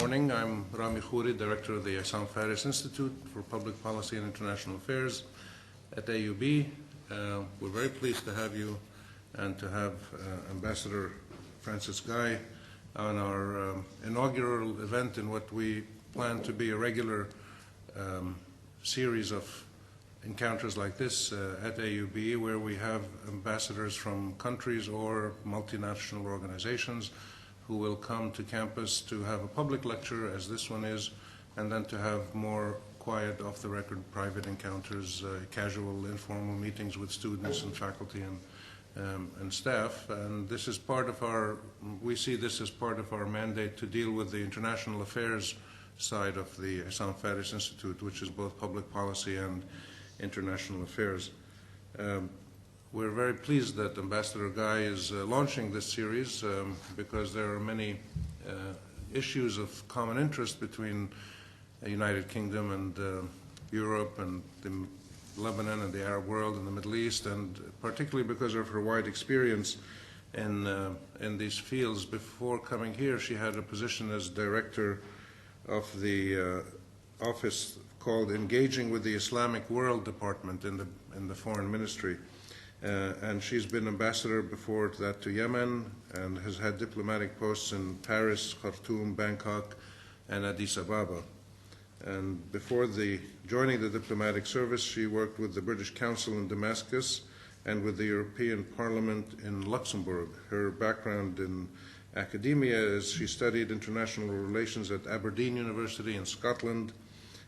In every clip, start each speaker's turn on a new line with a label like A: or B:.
A: Morning. I'm Rami Khouri, Director of the Issam Fares Institute for Public Policy and International Affairs at AUB. We're very pleased to have you and to have Ambassador Francis Guy on our inaugural event in what we plan to be a regular series of encounters like this at AUB, where we have ambassadors from countries or multinational organizations who will come to campus to have a public lecture, as this one is, and then to have more quiet, off-the-record, private encounters, casual, informal meetings with students and faculty and staff. And this is part of our, we see this as part of our mandate to deal with the international affairs side of the Issam Fares Institute, which is both public policy and international affairs. We're very pleased that Ambassador Guy is launching this series because there are many issues of common interest between the United Kingdom and Europe and Lebanon and the Arab world and the Middle East, and particularly because of her wide experience in these fields. Before coming here, she had a position as director of the office called Engaging with the Islamic World Department in the Foreign Ministry. And she's been ambassador before that to Yemen and has had diplomatic posts in Paris, Khartoum, Bangkok, and Addis Ababa. And before joining the diplomatic service, she worked with the British Council in Damascus and with the European Parliament in Luxembourg. Her background in academia is she studied international relations at Aberdeen University in Scotland,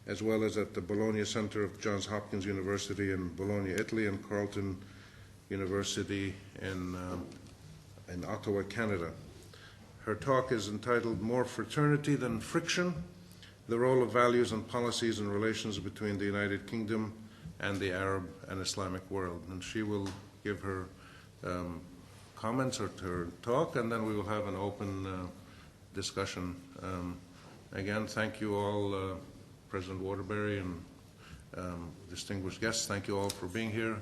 A: as well as at the Bologna Center of Johns Hopkins University in Bologna, Italy, and Carleton University in Ottawa, Canada. Her talk is entitled More Fraternity Than Friction: The Role of Values and Policies in Relations Between the United Kingdom and the Arab and Islamic World. And she will give her comments or her talk, and then we will have an open discussion. Again, thank you all, President Waterbury and distinguished guests. Thank you all for being here.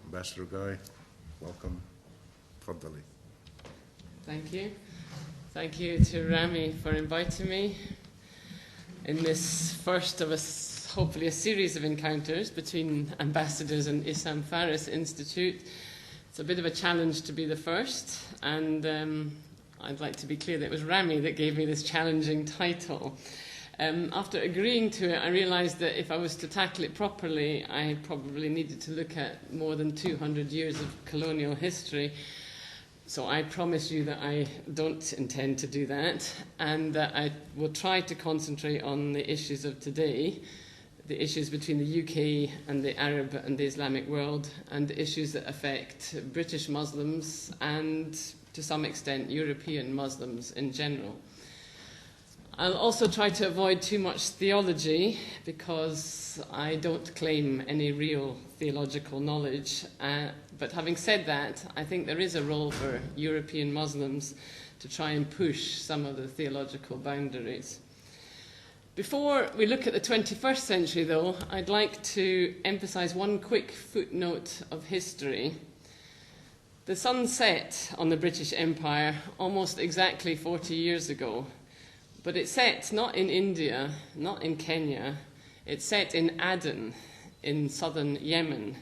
A: Ambassador Guy, welcome. Faddali.
B: Thank you. Thank you to Rami for inviting me in this first of hopefully a series of encounters between ambassadors and Issam Fares Institute. It's a bit of a challenge to be the first, and I'd like to be clear that it was Rami that gave me this challenging title. After agreeing to it, I realized that if I was to tackle it properly, I probably needed to look at more than 200 years of colonial history. So I promise you that I don't intend to do that, and that I will try to concentrate on the issues of today, the issues between the UK and the Arab and the Islamic world, and the issues that affect British Muslims and, to some extent, European Muslims in general. I'll also try to avoid too much theology, because I don't claim any real theological knowledge. But having said that, I think there is a role for European Muslims to try and push some of the theological boundaries. Before we look at the 21st century, though, I'd like to emphasize one quick footnote of history. The sun set on the British Empire almost exactly 40 years ago. But it set not in India, not in Kenya, it set in Aden, in southern Yemen,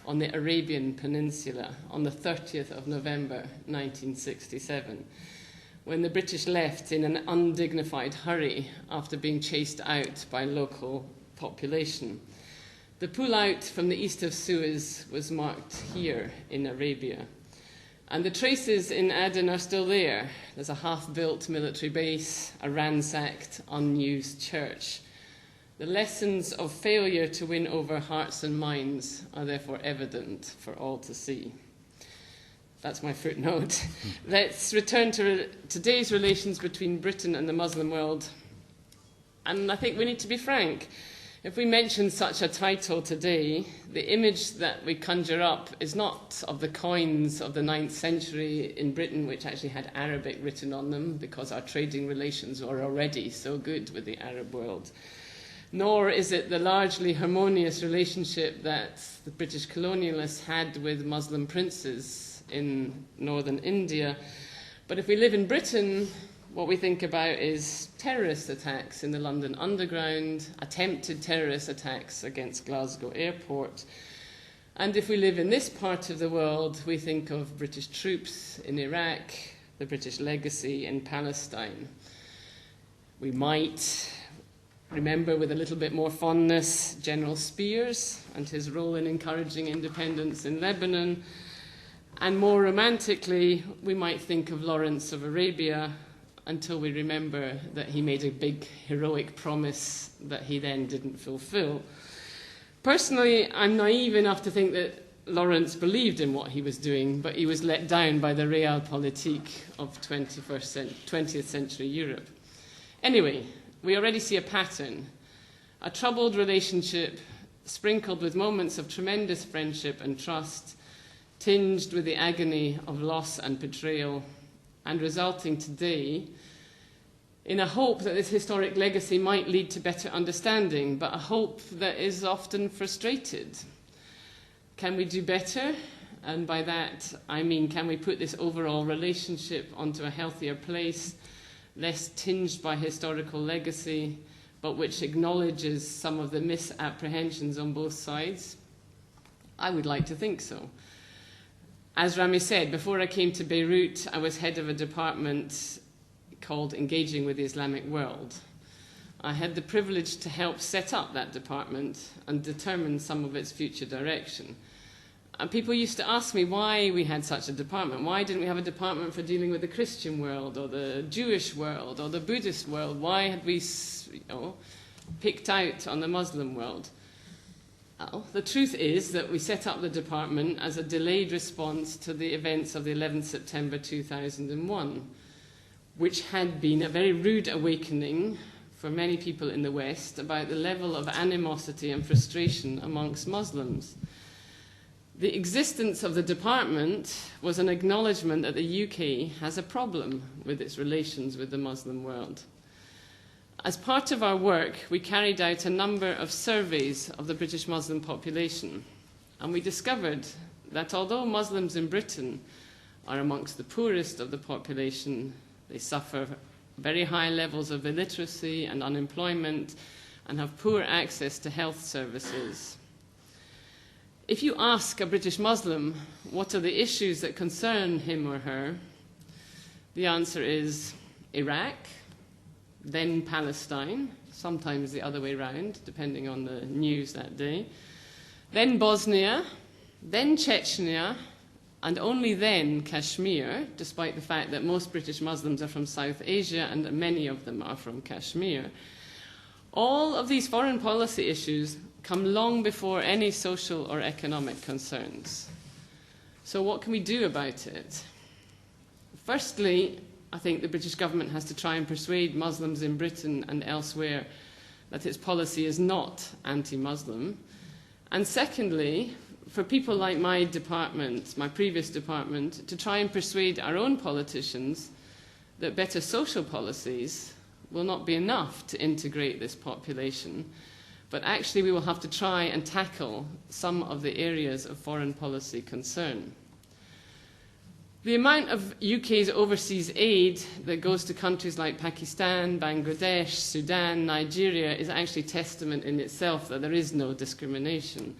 B: on the Arabian Peninsula, on the 30th of November 1967, when the British left in an undignified hurry after being chased out by local population. The pull-out from the east of Suez was marked here in Arabia. And the traces in Aden are still there. There's a half-built military base, a ransacked, unused church. The lessons of failure to win over hearts and minds are therefore evident for all to see. That's my footnote. Let's return to today's relations between Britain and the Muslim world. And I think we need to be frank. If we mention such a title today, the image that we conjure up is not of the coins of the 9th century in Britain, which actually had Arabic written on them, because our trading relations were already so good with the Arab world. Nor is it the largely harmonious relationship that the British colonialists had with Muslim princes in northern India. But if we live in Britain, what we think about is terrorist attacks in the London Underground, attempted terrorist attacks against Glasgow Airport. And if we live in this part of the world, we think of British troops in Iraq, the British legacy in Palestine. We might remember with a little bit more fondness General Spears and his role in encouraging independence in Lebanon. And more romantically, we might think of Lawrence of Arabia until we remember that he made a big heroic promise that he then didn't fulfill. Personally, I'm naive enough to think that Lawrence believed in what he was doing, but he was let down by the realpolitik of 20th century Europe. Anyway, we already see a pattern, a troubled relationship sprinkled with moments of tremendous friendship and trust, tinged with the agony of loss and betrayal, and resulting today in a hope that this historic legacy might lead to better understanding, but a hope that is often frustrated. Can we do better? And by that, I mean, can we put this overall relationship onto a healthier place, less tinged by historical legacy, but which acknowledges some of the misapprehensions on both sides? I would like to think so. As Rami said, before I came to Beirut, I was head of a department called Engaging with the Islamic World. I had the privilege to help set up that department and determine some of its future direction. And people used to ask me why we had such a department. Why didn't we have a department for dealing with the Christian world or the Jewish world or the Buddhist world? Why had we picked out on the Muslim world? Well, the truth is that we set up the department as a delayed response to the events of the 11th September 2001, which had been a very rude awakening for many people in the West about the level of animosity and frustration amongst Muslims. The existence of the department was an acknowledgement that the UK has a problem with its relations with the Muslim world. As part of our work, we carried out a number of surveys of the British Muslim population, and we discovered that although Muslims in Britain are amongst the poorest of the population, they suffer very high levels of illiteracy and unemployment and have poor access to health services. If you ask a British Muslim what are the issues that concern him or her, the answer is Iraq, then Palestine, sometimes the other way round, depending on the news that day, then Bosnia, then Chechnya, and only then Kashmir, despite the fact that most British Muslims are from South Asia and many of them are from Kashmir. All of these foreign policy issues come long before any social or economic concerns. So what can we do about it? Firstly, I think the British government has to try and persuade Muslims in Britain and elsewhere that its policy is not anti-Muslim. And secondly, for people like my department, my previous department, to try and persuade our own politicians that better social policies will not be enough to integrate this population, but actually we will have to try and tackle some of the areas of foreign policy concern. The amount of UK's overseas aid that goes to countries like Pakistan, Bangladesh, Sudan, Nigeria is actually testament in itself that there is no discrimination.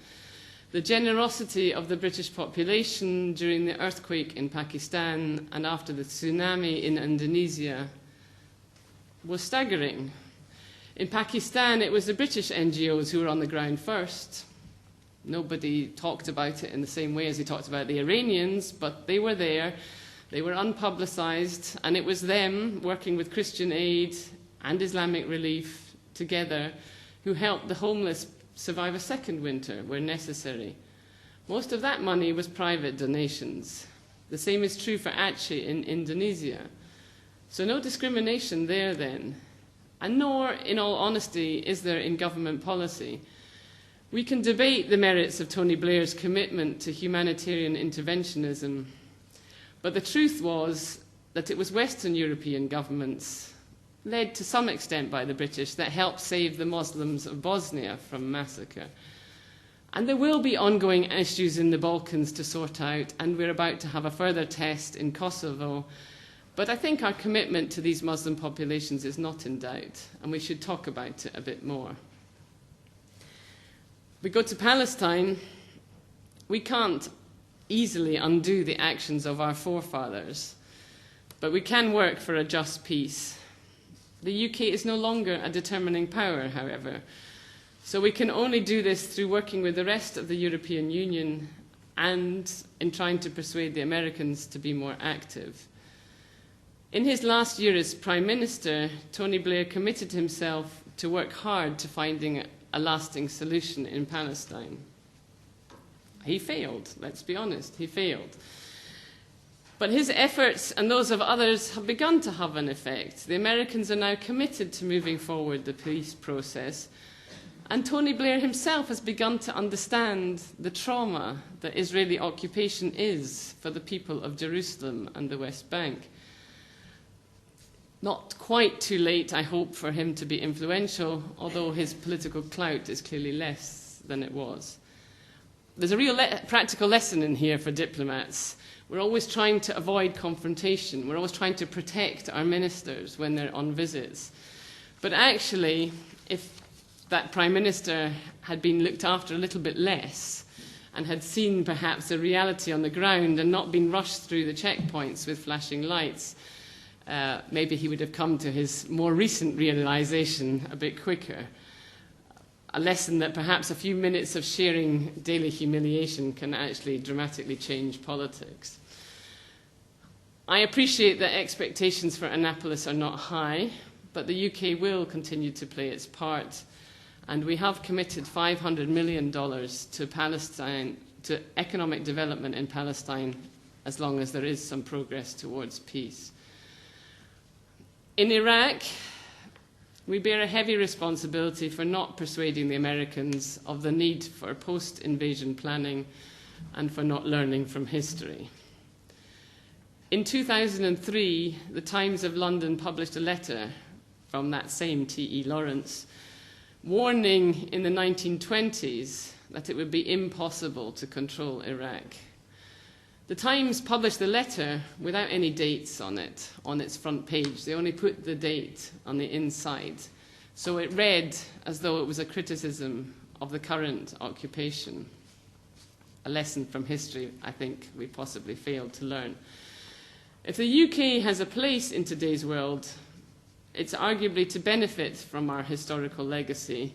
B: The generosity of the British population during the earthquake in Pakistan and after the tsunami in Indonesia was staggering. In Pakistan, it was the British NGOs who were on the ground first. Nobody talked about it in the same way as he talked about the Iranians, but they were there. They were unpublicized, and it was them, working with Christian Aid and Islamic Relief together, who helped the homeless survive a second winter where necessary. Most of that money was private donations. The same is true for Aceh in Indonesia. So no discrimination there then. And nor, in all honesty, is there in government policy. We can debate the merits of Tony Blair's commitment to humanitarian interventionism, but the truth was that it was Western European governments, led to some extent by the British, that helped save the Muslims of Bosnia from massacre. And there will be ongoing issues in the Balkans to sort out, and we're about to have a further test in Kosovo. But I think our commitment to these Muslim populations is not in doubt, and we should talk about it a bit more. We go to Palestine, we can't easily undo the actions of our forefathers, but we can work for a just peace. The UK is no longer a determining power, however, so we can only do this through working with the rest of the European Union and in trying to persuade the Americans to be more active. In his last year as Prime Minister, Tony Blair committed himself to work hard to finding a lasting solution in Palestine. He failed, let's be honest, he failed. But his efforts and those of others have begun to have an effect. The Americans are now committed to moving forward the peace process, and Tony Blair himself has begun to understand the trauma that Israeli occupation is for the people of Jerusalem and the West Bank. Not quite too late, I hope, for him to be influential, although his political clout is clearly less than it was. There's a real practical lesson in here for diplomats. We're always trying to avoid confrontation. We're always trying to protect our ministers when they're on visits. But actually, if that Prime Minister had been looked after a little bit less and had seen perhaps the reality on the ground and not been rushed through the checkpoints with flashing lights, maybe he would have come to his more recent realization a bit quicker. A lesson that perhaps a few minutes of sharing daily humiliation can actually dramatically change politics. I appreciate that expectations for Annapolis are not high, but the UK will continue to play its part, and we have committed $500 million to Palestine, to economic development in Palestine, as long as there is some progress towards peace. In Iraq, we bear a heavy responsibility for not persuading the Americans of the need for post-invasion planning and for not learning from history. In 2003, the Times of London published a letter from that same T.E. Lawrence, warning in the 1920s that it would be impossible to control Iraq. The Times published the letter without any dates on it, on its front page. They only put the date on the inside. So it read as though it was a criticism of the current occupation. A lesson from history I think we possibly failed to learn. If the UK has a place in today's world, it's arguably to benefit from our historical legacy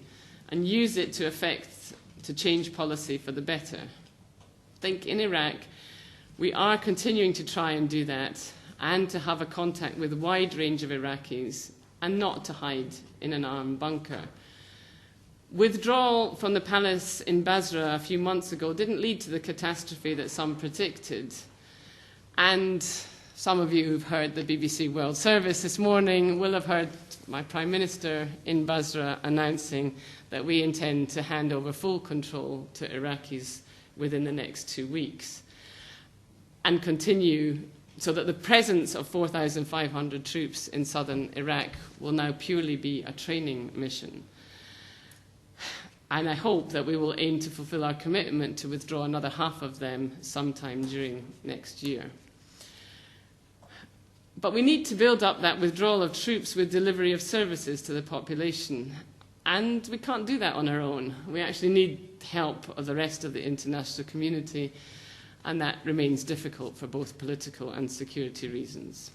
B: and use it to change policy for the better. Think in Iraq, we are continuing to try and do that and to have a contact with a wide range of Iraqis and not to hide in an armed bunker. Withdrawal from the palace in Basra a few months ago didn't lead to the catastrophe that some predicted. And some of you who've heard the BBC World Service this morning will have heard my Prime Minister in Basra announcing that we intend to hand over full control to Iraqis within the next 2 weeks, and continue so that the presence of 4,500 troops in southern Iraq will now purely be a training mission. And I hope that we will aim to fulfill our commitment to withdraw another half of them sometime during next year. But we need to build up that withdrawal of troops with delivery of services to the population. And we can't do that on our own. We actually need help of the rest of the international community, and that remains difficult for both political and security reasons.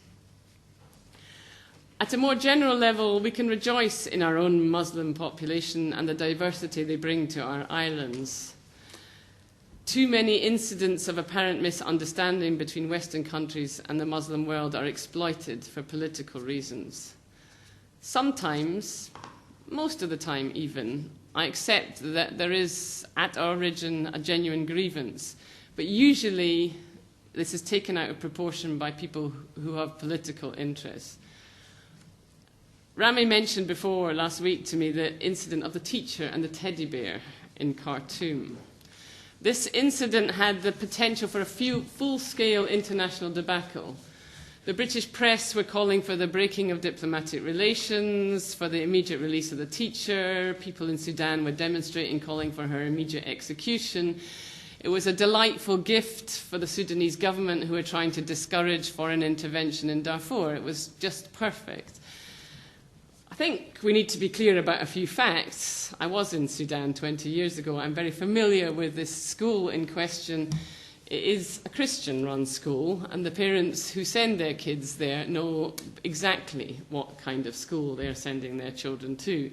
B: At a more general level, we can rejoice in our own Muslim population and the diversity they bring to our islands. Too many incidents of apparent misunderstanding between Western countries and the Muslim world are exploited for political reasons. Sometimes, most of the time even, I accept that there is at origin a genuine grievance, but usually this is taken out of proportion by people who have political interests. Rami mentioned before last week to me the incident of the teacher and the teddy bear in Khartoum. This incident had the potential for a full-scale international debacle. The British press were calling for the breaking of diplomatic relations, for the immediate release of the teacher. People in Sudan were demonstrating, calling for her immediate execution. It was a delightful gift for the Sudanese government who were trying to discourage foreign intervention in Darfur. It was just perfect. I think we need to be clear about a few facts. I was in Sudan 20 years ago. I'm very familiar with this school in question. It is a Christian-run school, and the parents who send their kids there know exactly what kind of school they're sending their children to.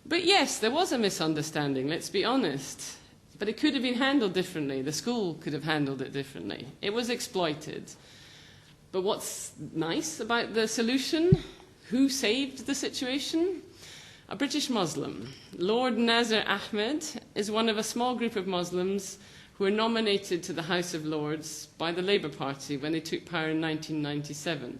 B: But yes, there was a misunderstanding, let's be honest. But it could have been handled differently. The school could have handled it differently. It was exploited. But what's nice about the solution? Who saved the situation? A British Muslim. Lord Nasser Ahmed is one of a small group of Muslims who were nominated to the House of Lords by the Labour Party when they took power in 1997.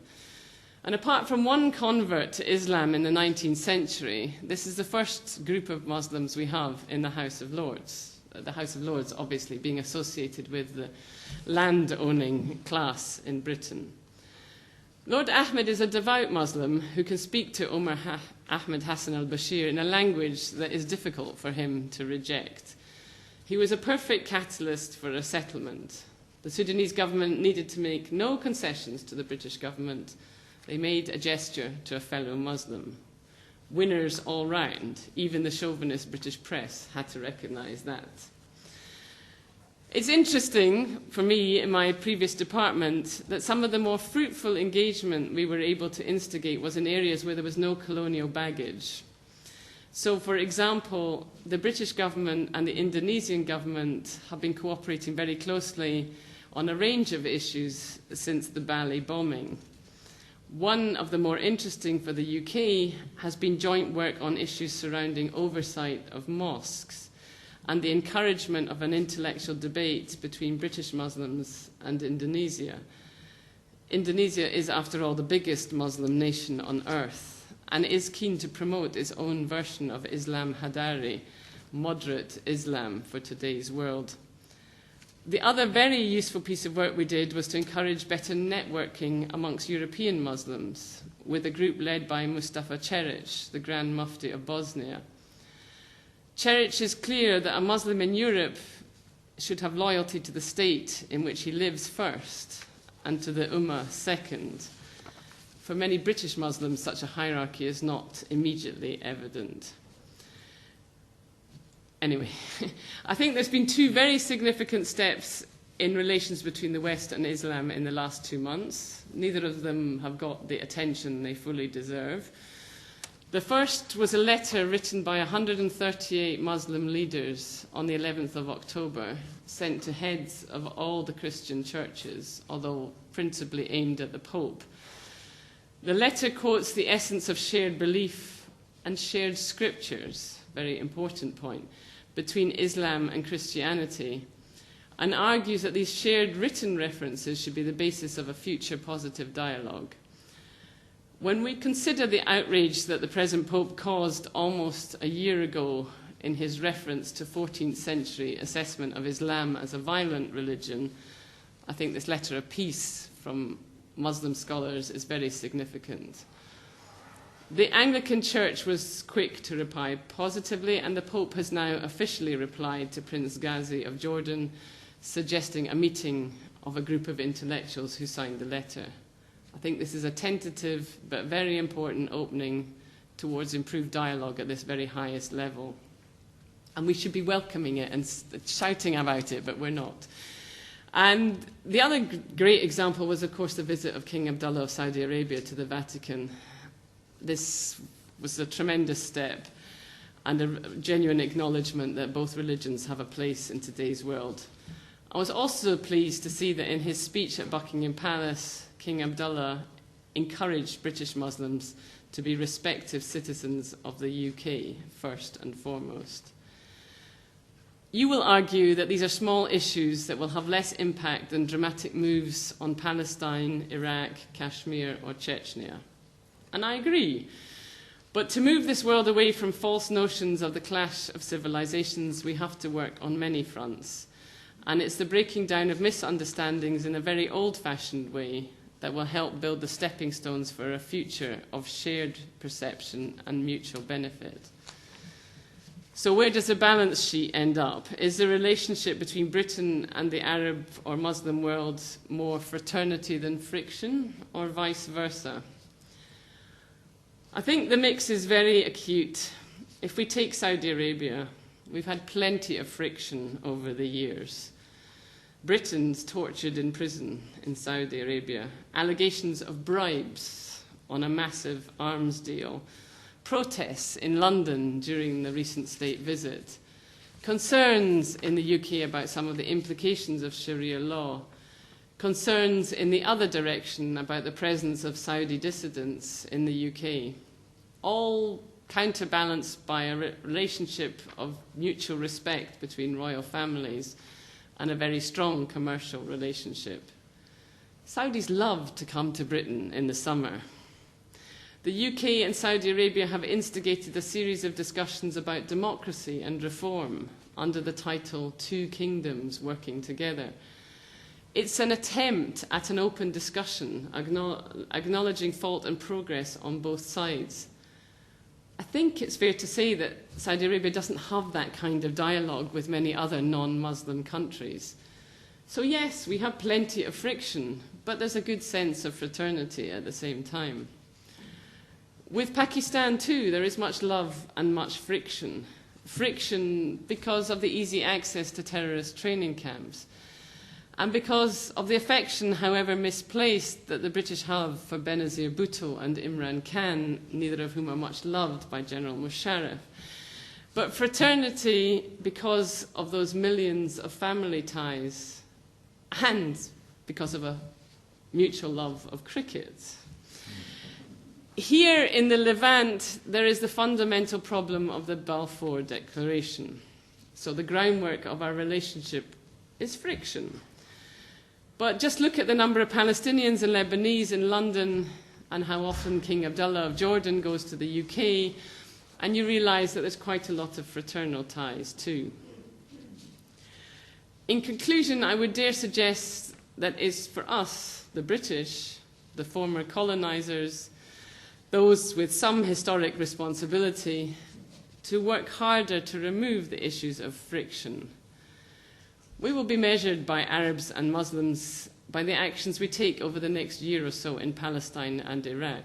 B: And apart from one convert to Islam in the 19th century, this is the first group of Muslims we have in the House of Lords. The House of Lords obviously being associated with the land-owning class in Britain. Lord Ahmed is a devout Muslim who can speak to Omar Ahmed Hassan al-Bashir in a language that is difficult for him to reject. He was a perfect catalyst for a settlement. The Sudanese government needed to make no concessions to the British government. They made a gesture to a fellow Muslim. Winners all round. Even the chauvinist British press had to recognise that. It's interesting for me in my previous department that some of the more fruitful engagement we were able to instigate was in areas where there was no colonial baggage. So, for example, the British government and the Indonesian government have been cooperating very closely on a range of issues since the Bali bombing. One of the more interesting for the UK has been joint work on issues surrounding oversight of mosques and the encouragement of an intellectual debate between British Muslims and Indonesia. Indonesia is, after all, the biggest Muslim nation on earth and is keen to promote its own version of Islam Hadari, moderate Islam for today's world. The other very useful piece of work we did was to encourage better networking amongst European Muslims with a group led by Mustafa Ceric, the Grand Mufti of Bosnia. Ceric is clear that a Muslim in Europe should have loyalty to the state in which he lives first and to the Ummah second. For many British Muslims, such a hierarchy is not immediately evident. Anyway, I think there's been two very significant steps in relations between the West and Islam in the last 2 months. Neither of them have got the attention they fully deserve. The first was a letter written by 138 Muslim leaders on the 11th of October, sent to heads of all the Christian churches, although principally aimed at the Pope. The letter quotes the essence of shared belief and shared scriptures, very important point, between Islam and Christianity, and argues that these shared written references should be the basis of a future positive dialogue. When we consider the outrage that the present Pope caused almost a year ago in his reference to 14th century assessment of Islam as a violent religion, I think this letter of peace from Muslim scholars is very significant. The Anglican Church was quick to reply positively, and the Pope has now officially replied to Prince Ghazi of Jordan, suggesting a meeting of a group of intellectuals who signed the letter. I think this is a tentative but very important opening towards improved dialogue at this very highest level. And we should be welcoming it and shouting about it, but we're not. And the other great example was, of course, the visit of King Abdullah of Saudi Arabia to the Vatican. This was a tremendous step and a genuine acknowledgement that both religions have a place in today's world. I was also pleased to see that in his speech at Buckingham Palace, King Abdullah encouraged British Muslims to be respective citizens of the UK, first and foremost. You will argue that these are small issues that will have less impact than dramatic moves on Palestine, Iraq, Kashmir, or Chechnya. And I agree. But to move this world away from false notions of the clash of civilizations, we have to work on many fronts. And it's the breaking down of misunderstandings in a very old-fashioned way that will help build the stepping stones for a future of shared perception and mutual benefit. So where does the balance sheet end up? Is the relationship between Britain and the Arab or Muslim world more fraternity than friction, or vice versa? I think the mix is very acute. If we take Saudi Arabia, we've had plenty of friction over the years. Britain's tortured in prison in Saudi Arabia, allegations of bribes on a massive arms deal, protests in London during the recent state visit, concerns in the UK about some of the implications of Sharia law, concerns in the other direction about the presence of Saudi dissidents in the UK, all counterbalanced by a relationship of mutual respect between royal families and a very strong commercial relationship. Saudis love to come to Britain in the summer. The UK and Saudi Arabia have instigated a series of discussions about democracy and reform under the title Two Kingdoms Working Together. It's an attempt at an open discussion, acknowledging fault and progress on both sides. I think it's fair to say that Saudi Arabia doesn't have that kind of dialogue with many other non-Muslim countries. So yes, we have plenty of friction, but there's a good sense of fraternity at the same time. With Pakistan too, there is much love and much friction. Friction because of the easy access to terrorist training camps, and because of the affection, however misplaced, that the British have for Benazir Bhutto and Imran Khan, neither of whom are much loved by General Musharraf. But fraternity because of those millions of family ties, and because of a mutual love of cricket. Here in the Levant, there is the fundamental problem of the Balfour Declaration. So the groundwork of our relationship is friction. But just look at the number of Palestinians and Lebanese in London and how often King Abdullah of Jordan goes to the UK, and you realise that there's quite a lot of fraternal ties too. In conclusion, I would dare suggest that it's for us, the British, the former colonisers, those with some historic responsibility, to work harder to remove the issues of friction. We will be measured by Arabs and Muslims by the actions we take over the next year or so in Palestine and Iraq.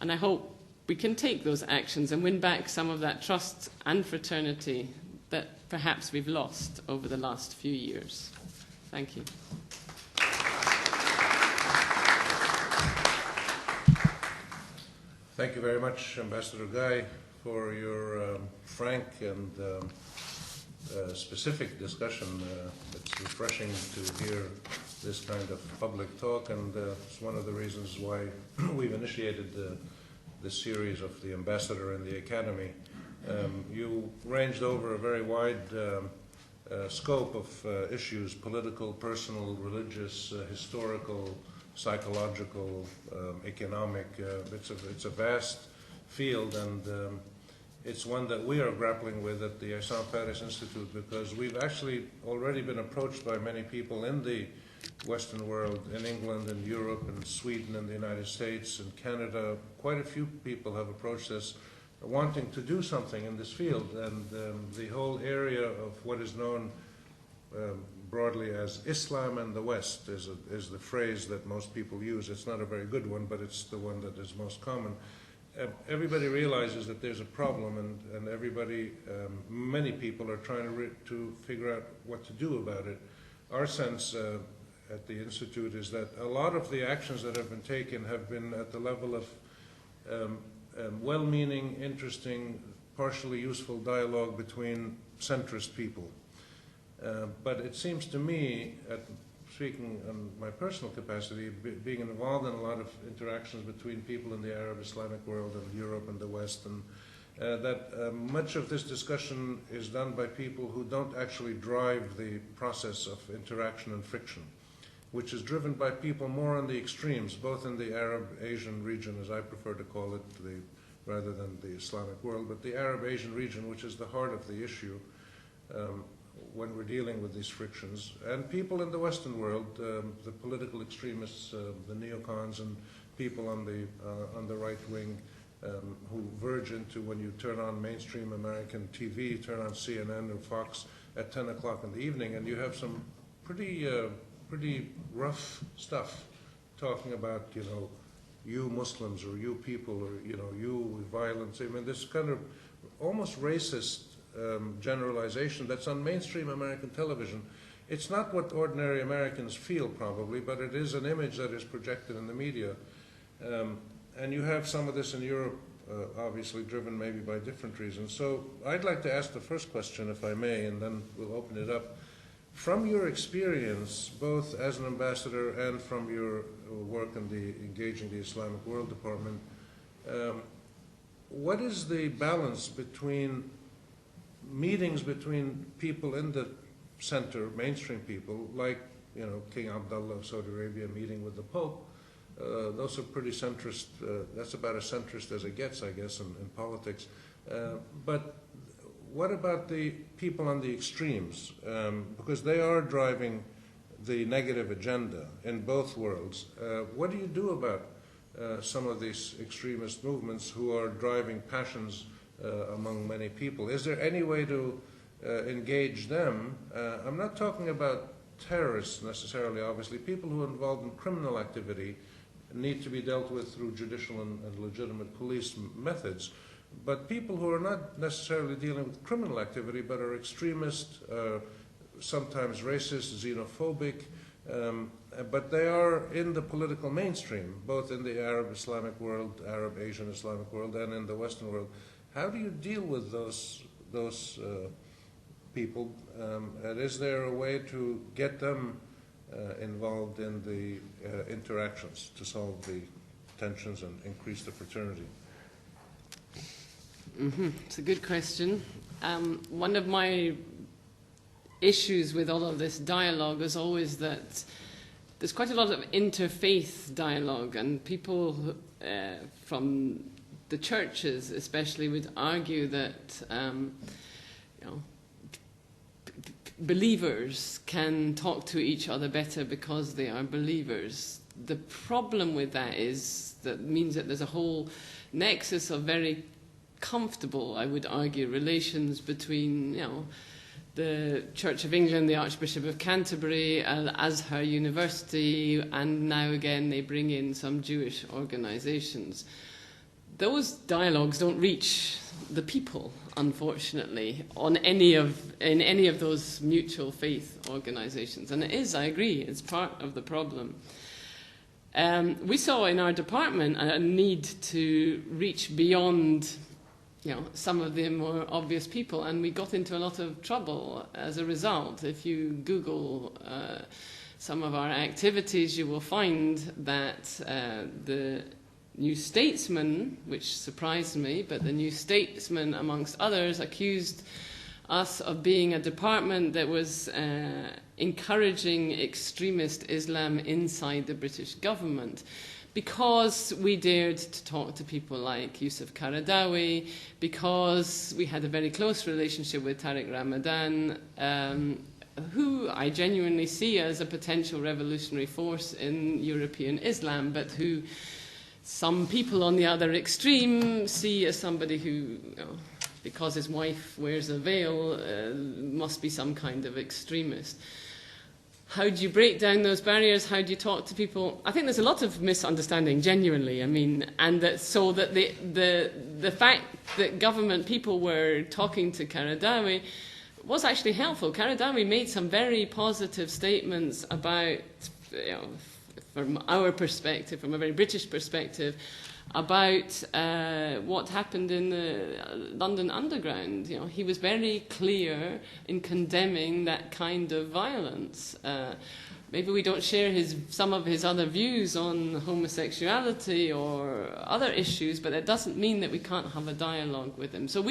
B: And I hope we can take those actions and win back some of that trust and fraternity that perhaps we've lost over the last few years. Thank you.
A: Thank you very much, Ambassador Guy, for your frank and specific discussion. It's refreshing to hear this kind of public talk, and it's one of the reasons why we've initiated this series of the Ambassador and the Academy. You ranged over a very wide scope of issues: political, personal, religious, historical, psychological, economic. It's a vast field, and it's one that we are grappling with at the Issam Fares Institute, because we've actually already been approached by many people in the Western world, in England and Europe and Sweden and the United States and Canada. Quite a few people have approached us wanting to do something in this field, and the whole area of what is known broadly as Islam and the West is the phrase that most people use. It's not a very good one, but it's the one that is most common. Everybody realizes that there's a problem, and everybody, many people are trying to figure out what to do about it. Our sense at the Institute is that a lot of the actions that have been taken have been at the level of well-meaning, interesting, partially useful dialogue between centrist people. But it seems to me, speaking on my personal capacity, being involved in a lot of interactions between people in the Arab Islamic world and Europe and the West, and that much of this discussion is done by people who don't actually drive the process of interaction and friction, which is driven by people more on the extremes, both in the Arab-Asian region, as I prefer to call it, rather than the Islamic world, but the Arab-Asian region, which is the heart of the issue when we're dealing with these frictions. And people in the Western world, the political extremists, the neocons, and people on the right wing, who verge into, when you turn on mainstream American TV, turn on CNN or Fox at 10 o'clock in the evening, and you have some pretty rough stuff talking about, you Muslims, or you people, or, you violence. I mean, this kind of almost racist generalization that's on mainstream American television. It's not what ordinary Americans feel, probably, but it is an image that is projected in the media. And you have some of this in Europe, obviously driven maybe by different reasons. So I'd like to ask the first question, if I may, and then we'll open it up. From your experience, both as an ambassador and from your work in engaging the Islamic World Department, what is the balance between meetings between people in the center, mainstream people, like King Abdullah of Saudi Arabia meeting with the Pope? Those are pretty centrist. That's about as centrist as it gets, I guess, in politics. But what about the people on the extremes? Because they are driving the negative agenda in both worlds. What do you do about some of these extremist movements who are driving passions among many people? Is there any way to engage them? I'm not talking about terrorists necessarily, obviously. People who are involved in criminal activity need to be dealt with through judicial and legitimate police methods. But people who are not necessarily dealing with criminal activity but are extremist, sometimes racist, xenophobic, but they are in the political mainstream, both in the Arab Islamic world, Arab Asian Islamic world, and in the Western world. How do you deal with those people? And is there a way to get them involved in the interactions to solve the tensions and increase the fraternity?
B: It's a good question. One of my issues with all of this dialogue is always that there's quite a lot of interfaith dialogue, and people from the churches especially would argue that believers can talk to each other better because they are believers. The problem with that is that means that there's a whole nexus of very comfortable, I would argue, relations between, the Church of England, the Archbishop of Canterbury, Al-Azhar University, and now again they bring in some Jewish organizations. Those dialogues don't reach the people, unfortunately, in any of those mutual faith organizations. And it is, I agree, it's part of the problem. We saw in our department a need to reach beyond some of the more obvious people, and we got into a lot of trouble as a result. If you Google some of our activities, you will find that the New Statesman, which surprised me, but the New Statesman, amongst others, accused us of being a department that was encouraging extremist Islam inside the British government, because we dared to talk to people like Yusuf Qaradawi, because we had a very close relationship with Tariq Ramadan, who I genuinely see as a potential revolutionary force in European Islam, but who some people on the other extreme see as somebody who, because his wife wears a veil, must be some kind of extremist. How do you break down those barriers? How do you talk to people? I think there's a lot of misunderstanding, genuinely. And that so that the fact that government people were talking to Qaradawi was actually helpful. Qaradawi made some very positive statements about, from our perspective, from a very British perspective, about what happened in the London Underground. He was very clear in condemning that kind of violence. Maybe we don't share some of his other views on homosexuality or other issues, but that doesn't mean that we can't have a dialogue with him. So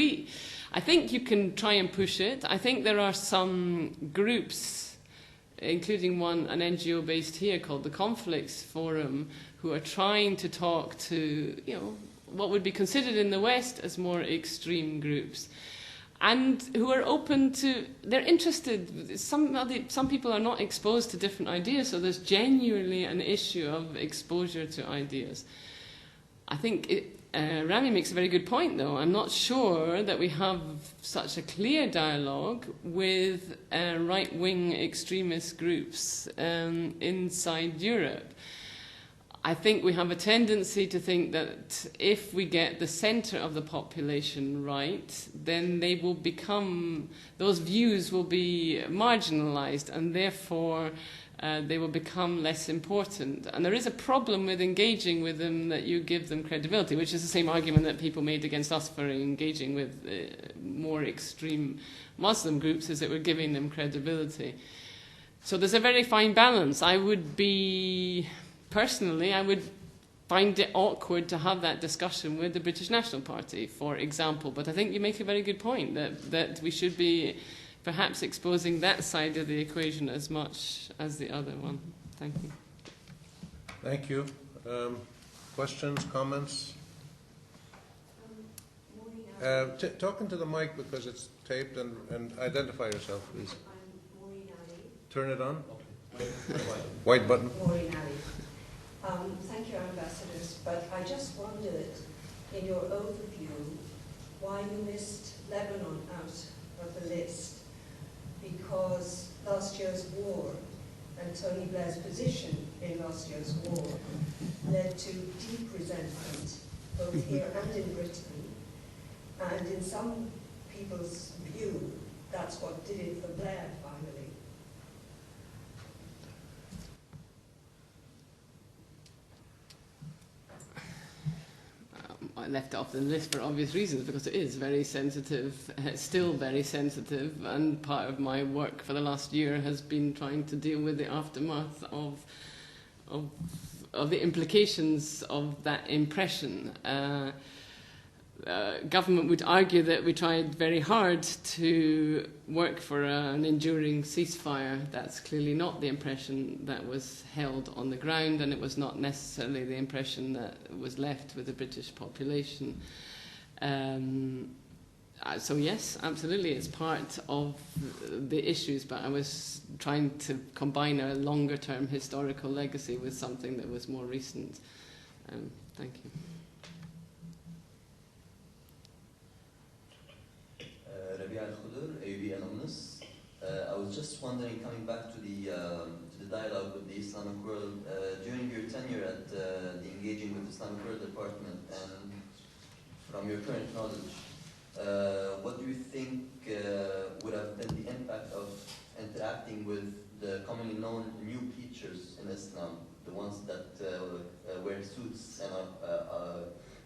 B: I think you can try and push it. I think there are some groups, including an NGO based here called the Conflicts Forum, who are trying to talk to, what would be considered in the West as more extreme groups, and who are open to, they're interested. Some people are not exposed to different ideas, so there's genuinely an issue of exposure to ideas. I think Rami makes a very good point, though. I'm not sure that we have such a clear dialogue with right-wing extremist groups inside Europe. I think we have a tendency to think that if we get the centre of the population right, then they will become, those views will be marginalised, and therefore they will become less important. And there is a problem with engaging with them, that you give them credibility, which is the same argument that people made against us for engaging with more extreme Muslim groups, is that we're giving them credibility. So there's a very fine balance. Personally, I would find it awkward to have that discussion with the British National Party, for example. But I think you make a very good point, that we should be perhaps exposing that side of the equation as much as the other one. Thank you.
A: Thank you. Questions, comments? Talk into the mic because it's taped, and identify yourself, please.
C: I'm Maureen Ali.
A: Turn it on. White button.
C: Maureen Ali. Thank you, ambassadors, but I just wondered, in your overview, why you missed Lebanon out of the list, because last year's war and Tony Blair's position in last year's war led to deep resentment, both here and in Britain, and in some people's view, that's what did it for Blair, finally.
B: I left it off the list for obvious reasons, because it is very sensitive, still very sensitive, and part of my work for the last year has been trying to deal with the aftermath of the implications of that impression. Government would argue that we tried very hard to work for an enduring ceasefire. That's clearly not the impression that was held on the ground, and it was not necessarily the impression that was left with the British population. So yes, absolutely, it's part of the issues, but I was trying to combine a longer-term historical legacy with something that was more recent. Thank you.
D: I was just wondering, coming back to the dialogue with the Islamic World, during your tenure at the Engaging with Islamic World Department, and from your current knowledge, what do you think would have been the impact of interacting with the commonly known new preachers in Islam, the ones that wear suits and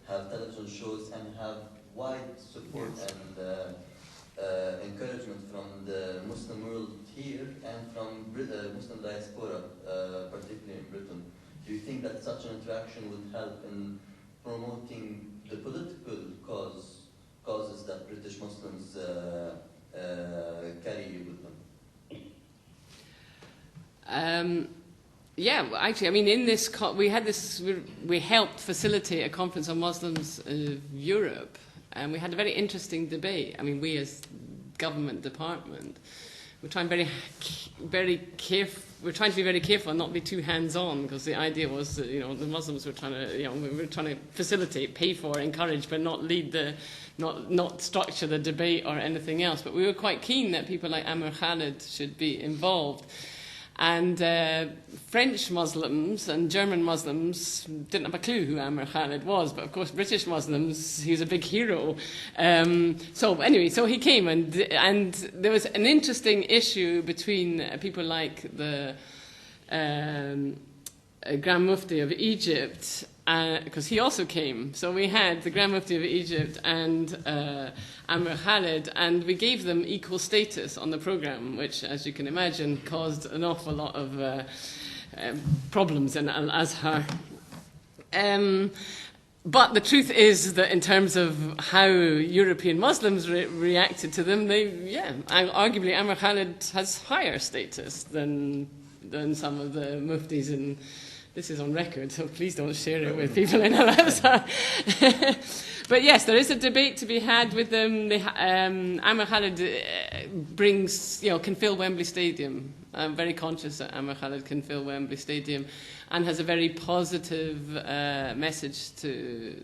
D: have television shows and have wide support and encouragement from the Muslim world here and from Muslim diaspora, particularly in Britain? Do you think that such an interaction would help in promoting the political causes that British Muslims carry with them?
B: Yeah, actually, I mean, in this, we helped facilitate a conference on Muslims of Europe, and we had a very interesting debate. I mean, we as government department, we're trying to be very careful and not be too hands-on, because the idea was that, the Muslims were trying to, we were trying to facilitate, pay for, encourage, but not lead not structure the debate or anything else. But we were quite keen that people like Amr Khalid should be involved. And French Muslims and German Muslims didn't have a clue who Amr Khalid was, but of course British Muslims, he was a big hero. So he came, and there was an interesting issue between people like the Grand Mufti of Egypt, because he also came. So we had the Grand Mufti of Egypt and Amr Khalid, and we gave them equal status on the programme, which, as you can imagine, caused an awful lot of problems in Al-Azhar. But the truth is that in terms of how European Muslims reacted to them, arguably Amr Khalid has higher status than some of the muftis in. This is on record, so please don't share it with people in Al-Azhar. But yes, there is a debate to be had with them. Amr Khalid can fill Wembley Stadium. I'm very conscious that Amr Khalid can fill Wembley Stadium, and has a very positive message to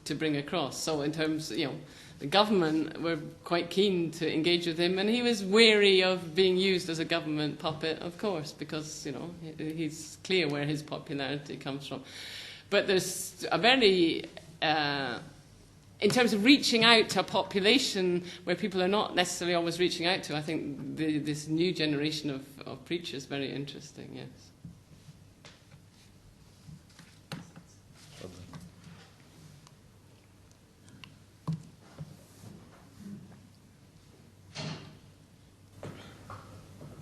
B: to bring across. So in terms, the government were quite keen to engage with him, and he was wary of being used as a government puppet, of course, because, he's clear where his popularity comes from. But there's a very, in terms of reaching out to a population where people are not necessarily always reaching out to, I think this new generation of preachers is very interesting, yes.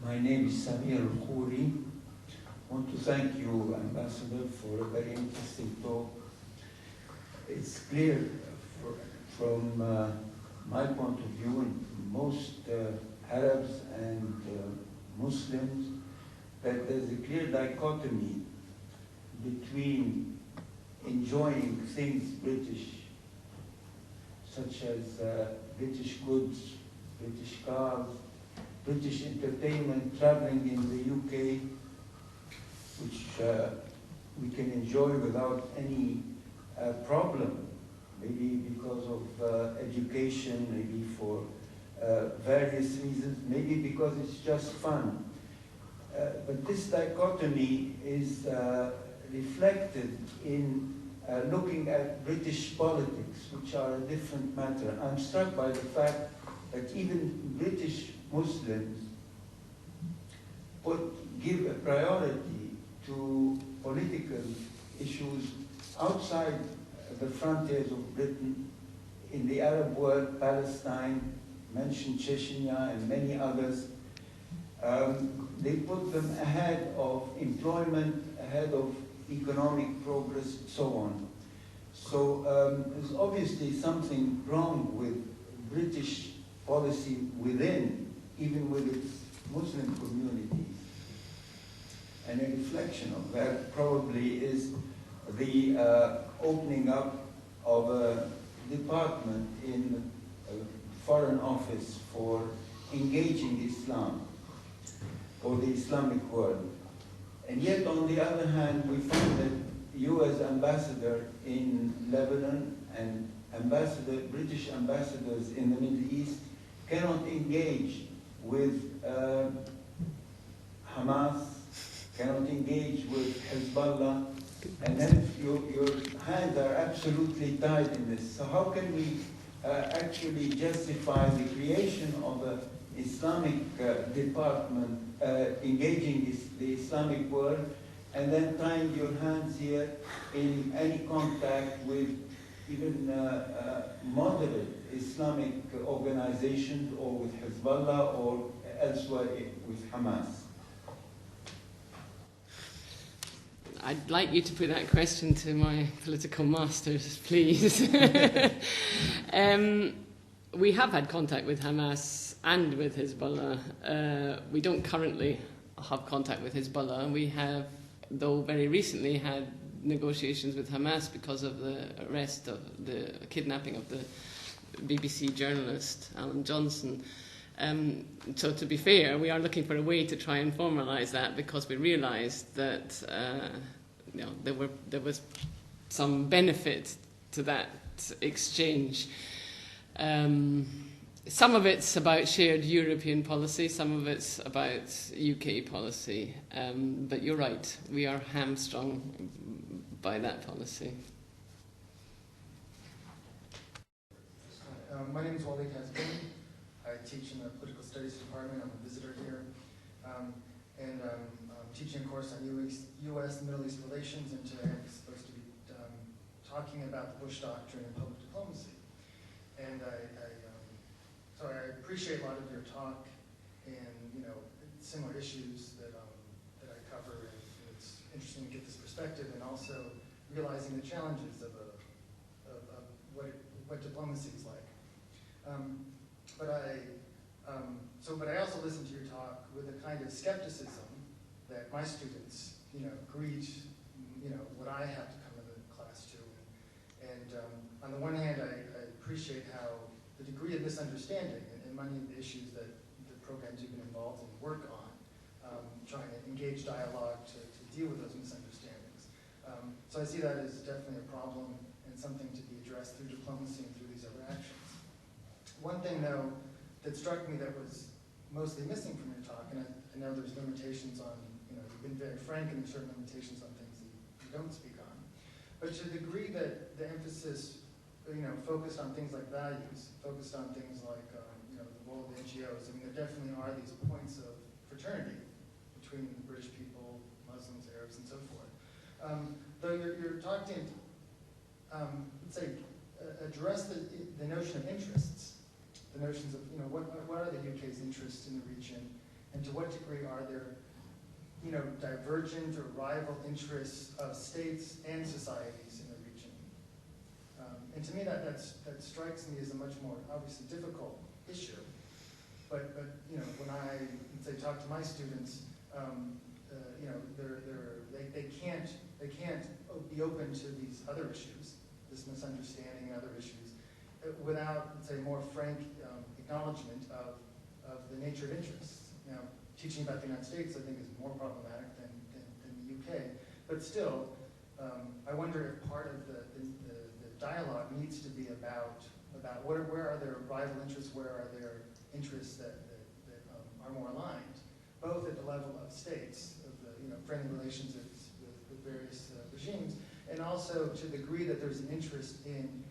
E: My name is Samir Al-Khouri. I want to thank you, Ambassador, for a very interesting talk. It's clear from my point of view, and most Arabs and Muslims, that there's a clear dichotomy between enjoying things British, such as British goods, British cars, British entertainment, traveling in the UK, which we can enjoy without any problem, maybe because of education, maybe for various reasons, maybe because it's just fun. But this dichotomy is reflected in looking at British politics, which are a different matter. I'm struck by the fact that even British Muslims give a priority to political issues outside the frontiers of Britain, in the Arab world, Palestine, mentioned Chechnya and many others. They put them ahead of employment, ahead of economic progress, so on. So there's obviously something wrong with British policy within, even with its Muslim communities. And a reflection of that probably is the opening up of a department in a Foreign Office for engaging Islam, or the Islamic world. And yet, on the other hand, we find that you as ambassador in Lebanon and British ambassadors in the Middle East cannot engage with Hamas, cannot engage with Hezbollah, and then your hands are absolutely tied in this. So how can we actually justify the creation of an Islamic department engaging the Islamic world, and then tying your hands here in any contact with even moderate Islamic organizations, or with Hezbollah, or elsewhere with Hamas?
B: I'd like you to put that question to my political masters, please. We have had contact with Hamas and with Hezbollah. We don't currently have contact with Hezbollah. We have, though, very recently had negotiations with Hamas because of the arrest of the kidnapping of the BBC journalist Alan Johnson. So to be fair, we are looking for a way to try and formalise that, because we realised that there was some benefit to that exchange. Some of it's about shared European policy, some of it's about UK policy. But you're right, we are hamstrung by that policy.
F: My name is Wally Kazbin. I teach in the Political Studies Department. I'm a visitor here. And I'm teaching a course on U.S. and Middle East relations, and today I'm supposed to be talking about the Bush Doctrine and public diplomacy. And so I appreciate a lot of your talk and, similar issues that I cover. And it's interesting to get this perspective, and also realizing the challenges of what diplomacy is like. But I also listen to your talk with a kind of skepticism that my students, greet, what I have to come to the class to. And on the one hand, I appreciate how the degree of misunderstanding and many of the issues that the programs you've been involved in work on, trying to engage dialogue to deal with those misunderstandings. So I see that as definitely a problem and something to be addressed through diplomacy and through these other actions. One thing, though, that struck me that was mostly missing from your talk, and I know there's limitations on, you've been very frank and there's certain limitations on things that you don't speak on, but to the degree that the emphasis, focused on things like values, focused on things like, the role of NGOs, there definitely are these points of fraternity between the British people, Muslims, Arabs, and so forth. Though your talk didn't, let's say, address the notion of interests, the notions of, what are the UK's interests in the region, and to what degree are there, divergent or rival interests of states and societies in the region. And to me, that strikes me as a much more, obviously, difficult issue. But when I, say, talk to my students, they can't be open to these other issues, this misunderstanding and other issues, without, say, more frank acknowledgement of the nature of interests. Now, teaching about the United States, I think, is more problematic than the UK. But still, I wonder if part of the dialogue needs to be about where are there rival interests, where are there interests that are more aligned, both at the level of states, of the friendly relations with various regimes, and also to the degree that there's an interest in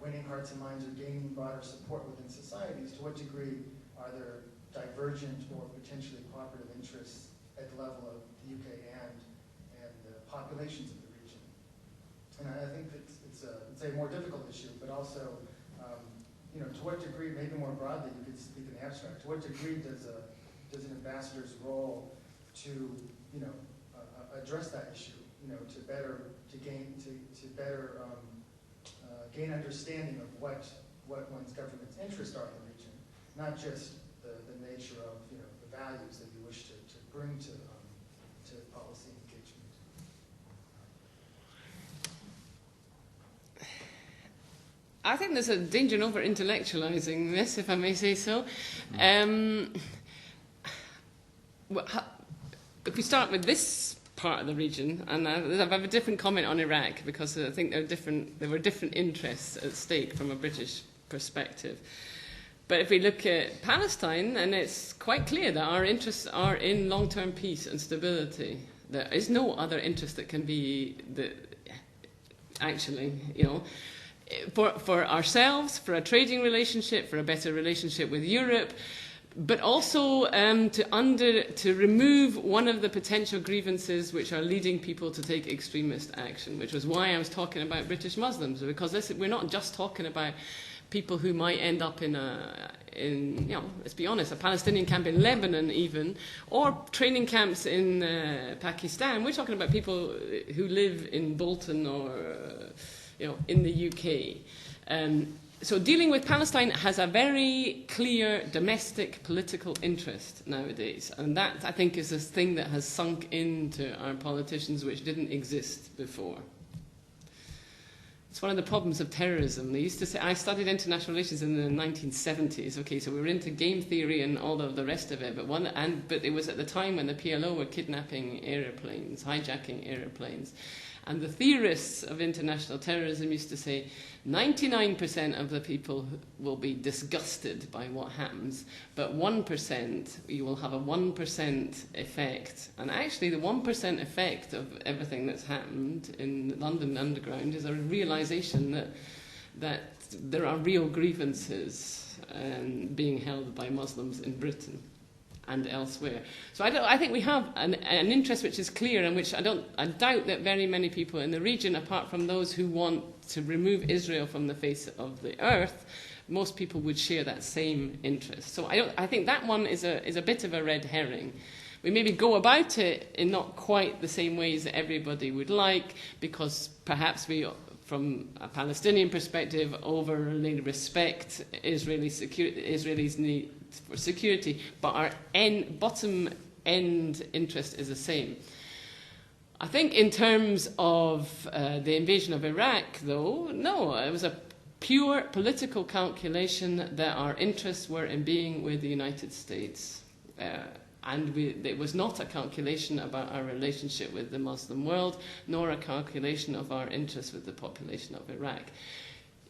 F: winning hearts and minds or gaining broader support within societies. To what degree are there divergent or potentially cooperative interests at the level of the UK and the populations of the region? And I think it's a more difficult issue, but also, to what degree, maybe more broadly, you could speak in the abstract, to what degree does an ambassador's role to, address that issue, to gain understanding of what one's government's interests are in the region, not just the nature of, the values that you wish to bring to policy engagement.
B: I think there's a danger in over-intellectualizing this, if I may say so. If we start with this part of the region, and I have a different comment on Iraq, because I think there were different interests at stake from a British perspective. But if we look at Palestine, then it's quite clear that our interests are in long-term peace and stability. There is no other interest that can be, for ourselves, for a trading relationship, for a better relationship with Europe, but also to remove one of the potential grievances which are leading people to take extremist action, which was why I was talking about British Muslims, because we're not just talking about people who might end up in let's be honest, a Palestinian camp in Lebanon even, or training camps in Pakistan. We're talking about people who live in Bolton or in the UK. So dealing with Palestine has a very clear domestic political interest nowadays. And that, I think, is this thing that has sunk into our politicians which didn't exist before. It's one of the problems of terrorism. They used to say, I studied international relations in the 1970s. Okay, so we were into game theory and all of the rest of it. But it was at the time when the PLO were kidnapping airplanes, hijacking airplanes. And the theorists of international terrorism used to say 99% of the people will be disgusted by what happens, but 1%, you will have a 1% effect. And actually the 1% effect of everything that's happened in London Underground is a realization that there are real grievances being held by Muslims in Britain and elsewhere. So I think we have an interest which is clear, and which I doubt that very many people in the region, apart from those who want to remove Israel from the face of the earth, most people would share that same interest. So I think that one is a bit of a red herring. We maybe go about it in not quite the same ways that everybody would like, because perhaps we, from a Palestinian perspective, overly respect Israelis' need for security, but our bottom end interest is the same. I think in terms of the invasion of Iraq, though, no, it was a pure political calculation that our interests were in being with the United States. And it was not a calculation about our relationship with the Muslim world, nor a calculation of our interest with the population of Iraq.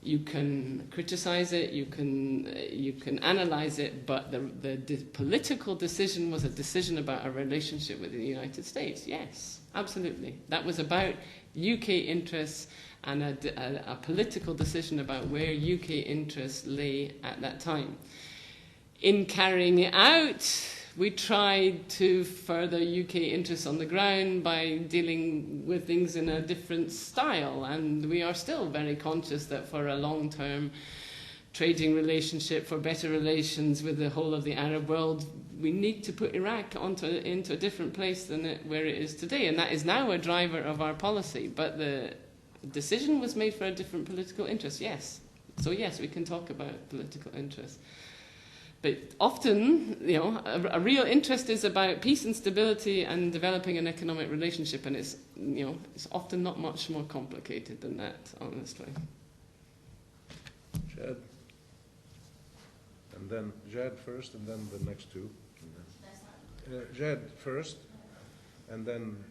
B: You can criticize it, you can analyze it, but the political decision was a decision about our relationship with the United States. Yes, absolutely. That was about UK interests and a political decision about where UK interests lay at that time. In carrying it out, we tried to further UK interests on the ground by dealing with things in a different style, and we are still very conscious that for a long-term trading relationship, for better relations with the whole of the Arab world, we need to put Iraq into a different place than where it is today, and that is now a driver of our policy. But the decision was made for a different political interest, yes. So yes, we can talk about political interest. But often, a real interest is about peace and stability and developing an economic relationship, and it's often not much more complicated than that, honestly.
A: Jad. And then Jad first, and then the next two. Jad first, and then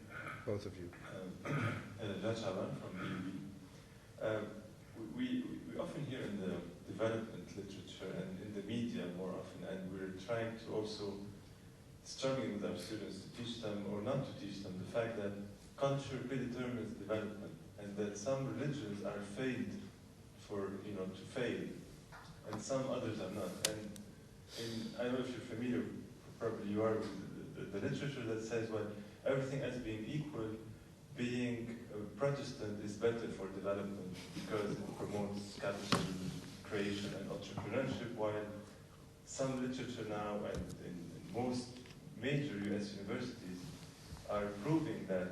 A: both of you.
G: Jad Shaban from EUB. We often hear in the development literature and in the media more often, and we're trying to also struggling with our students to teach them or not to teach them the fact that culture predetermines development, and that some religions are failed to fail, and some others are not. And I don't know if you're familiar, probably you are, with the literature that says, well, everything as being equal, being a Protestant is better for development because it promotes capital creation and entrepreneurship, while some literature now and in most major US universities are proving that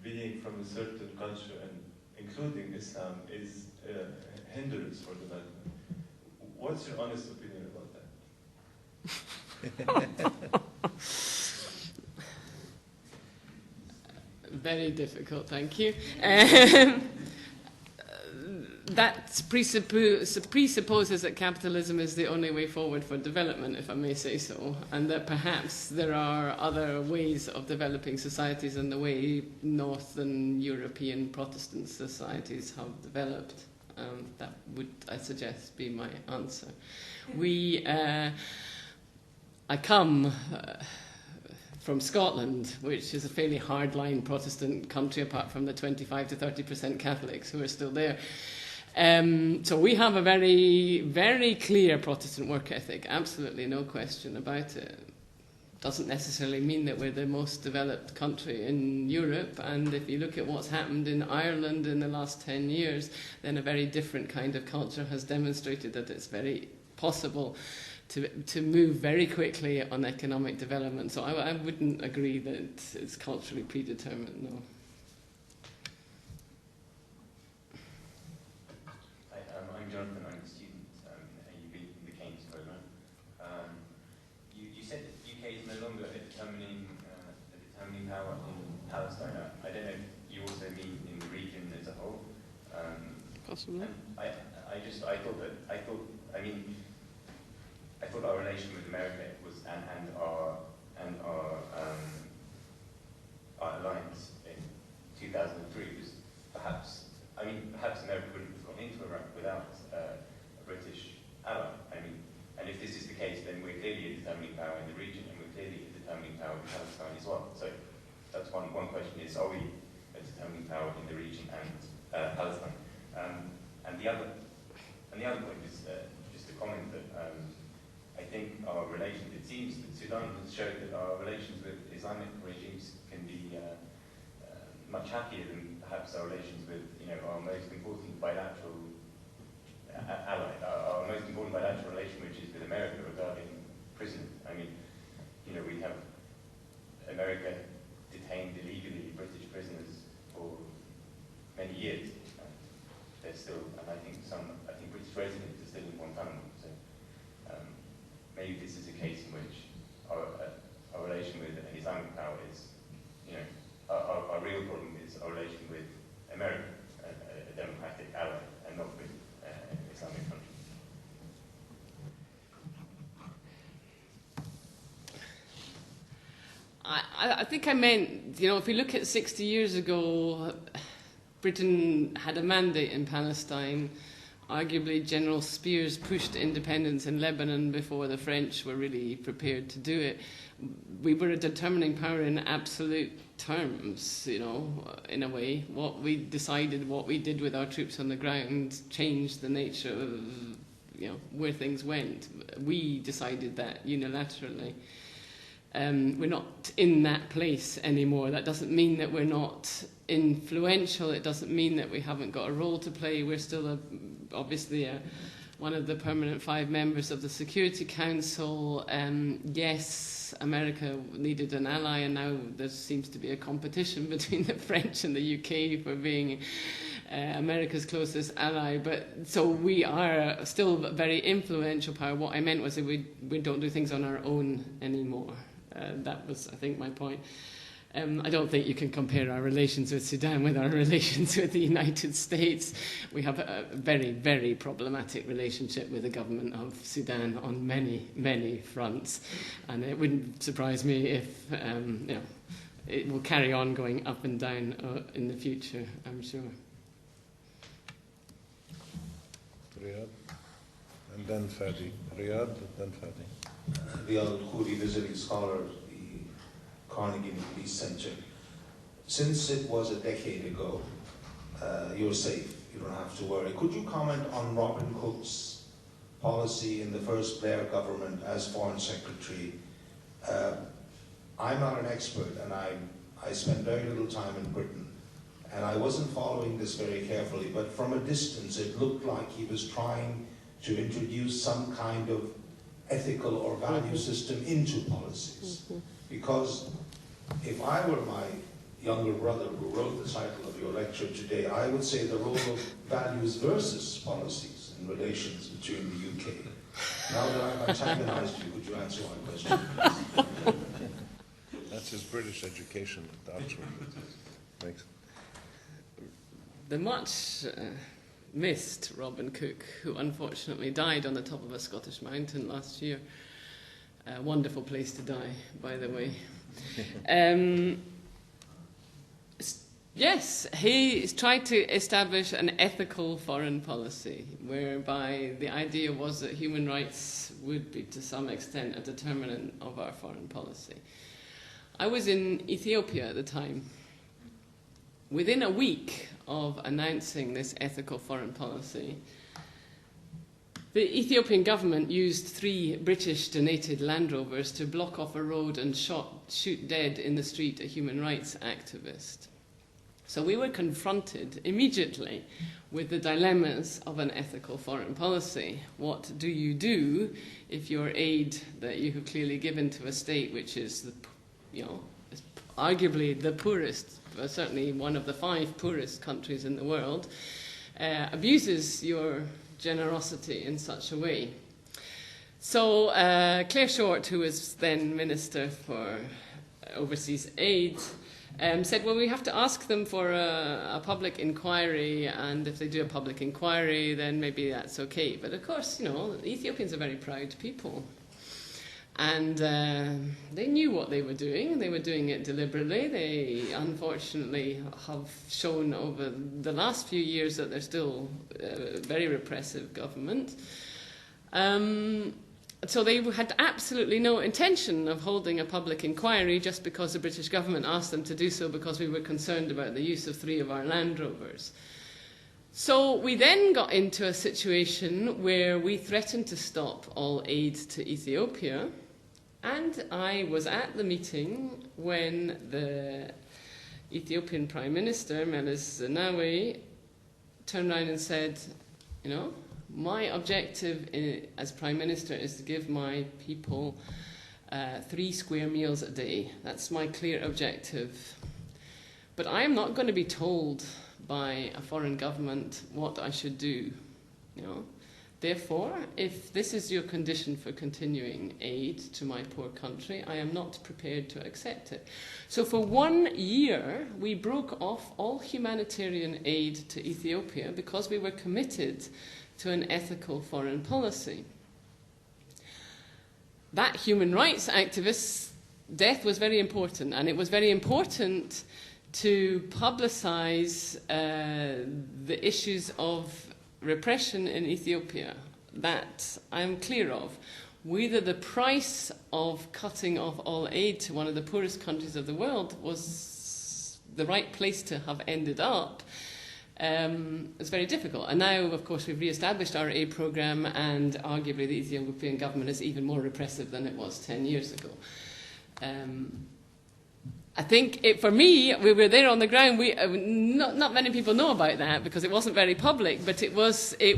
G: being from a certain culture and including Islam is a hindrance for development. What's your honest opinion about that?
B: Very difficult, thank you. That presupposes that capitalism is the only way forward for development, if I may say so, and that perhaps there are other ways of developing societies than the way Northern European Protestant societies have developed. That would, I suggest, be my answer. I come from Scotland, which is a fairly hardline Protestant country, apart from the 25 to 30% Catholics who are still there. So we have a very, very clear Protestant work ethic, absolutely no question about it. Doesn't necessarily mean that we're the most developed country in Europe, and if you look at what's happened in Ireland in the last 10 years, then a very different kind of culture has demonstrated that it's very possible to move very quickly on economic development. So I wouldn't agree that it's culturally predetermined, no.
H: I'm Jonathan, I'm a student at AUB in the Keynes program. You said that the UK is no longer a determining power in Palestine. I don't know if you also mean in the region as a whole.
B: Possibly.
H: I thought our relation with America was and our alliance in 2003 was perhaps America wouldn't have gone into Iraq without a British ally. And if this is the case, then we're clearly a determining power in the region, and we're clearly a determining power in Palestine as well. So that's one question: is are we a determining power in the region and Palestine? And the other point is just a comment that. I think our relations, it seems that Sudan has showed that our relations with Islamic regimes can be much happier than perhaps our relations with, our most important bilateral ally, our most important bilateral relation, which is with America regarding prisoners. We have America detained illegally British prisoners for many years. They're still, and I think British residents are still in Guantanamo. So maybe this is a case in which our relation with an Islamic power is, our real problem is our relation with America, a democratic ally, and not with an Islamic country.
B: I think I meant, if we look at 60 years ago, Britain had a mandate in Palestine. Arguably, General Spears pushed independence in Lebanon before the French were really prepared to do it. We were a determining power in absolute terms, in a way. What we decided, what we did with our troops on the ground changed the nature of, where things went. We decided that unilaterally. We're not in that place anymore. That doesn't mean that we're not influential. It doesn't mean that we haven't got a role to play. We're still obviously one of the permanent 5 members of the Security Council. Yes, America needed an ally, and now there seems to be a competition between the French and the UK for being America's closest ally. But so we are still a very influential power. What I meant was that we don't do things on our own anymore. That was, I think, my point. I don't think you can compare our relations with Sudan with our relations with the United States. We have a very, very problematic relationship with the government of Sudan on many, many fronts. And it wouldn't surprise me if, it will carry on going up and down in the future, I'm sure.
A: Riyadh, and then Fadi. Riyadh, and then Fadi.
I: Riyadh al-Khoury, visiting scholar, the Carnegie Middle East Center. Since it was a decade ago, you're safe, you don't have to worry. Could you comment on Robin Cook's policy in the first Blair government as Foreign Secretary? I'm not an expert, and I spent very little time in Britain, and I wasn't following this very carefully, but from a distance it looked like he was trying to introduce some kind of ethical or value system into policies. Because if I were my younger brother who wrote the title of your lecture today, I would say the role of values versus policies in relations between the UK. Now that I've antagonized you, could you answer my question, please?
A: That's his British education at Oxford. Thanks.
B: The much missed Robin Cook, who unfortunately died on the top of a Scottish mountain last year. A wonderful place to die, by the way. Yes, he tried to establish an ethical foreign policy, whereby the idea was that human rights would be, to some extent, a determinant of our foreign policy. I was in Ethiopia at the time. Within a week of announcing this ethical foreign policy, the Ethiopian government used 3 British-donated Land Rovers to block off a road and shoot dead in the street a human rights activist. So we were confronted immediately with the dilemmas of an ethical foreign policy. What do you do if your aid that you have clearly given to a state which is, is arguably the poorest, certainly one of the 5 poorest countries in the world, abuses your generosity in such a way? So Claire Short, who was then Minister for Overseas Aid, said, well, we have to ask them for a public inquiry, and if they do a public inquiry, then maybe that's okay. But of course, Ethiopians are very proud people. And they knew what they were doing, and they were doing it deliberately. They unfortunately have shown over the last few years that they're still a very repressive government. So they had absolutely no intention of holding a public inquiry just because the British government asked them to do so because we were concerned about the use of 3 of our Land Rovers. So we then got into a situation where we threatened to stop all aid to Ethiopia, and I was at the meeting when the Ethiopian Prime Minister, Meles Zenawi, turned around and said, my objective as Prime Minister is to give my people 3 square meals a day. That's my clear objective. But I am not going to be told by a foreign government what I should do. Therefore, if this is your condition for continuing aid to my poor country, I am not prepared to accept it. So for 1 year, we broke off all humanitarian aid to Ethiopia because we were committed to an ethical foreign policy. That human rights activist death was very important, and it was very important to publicize the issues of repression in Ethiopia. That I'm clear of. Whether the price of cutting off all aid to one of the poorest countries of the world was the right place to have ended up, it's very difficult. And now, of course, we've re-established our aid programme, and arguably the Ethiopian government is even more repressive than it was 10 years ago. I think, for me, we were there on the ground. Not many people know about that because it wasn't very public, but it was a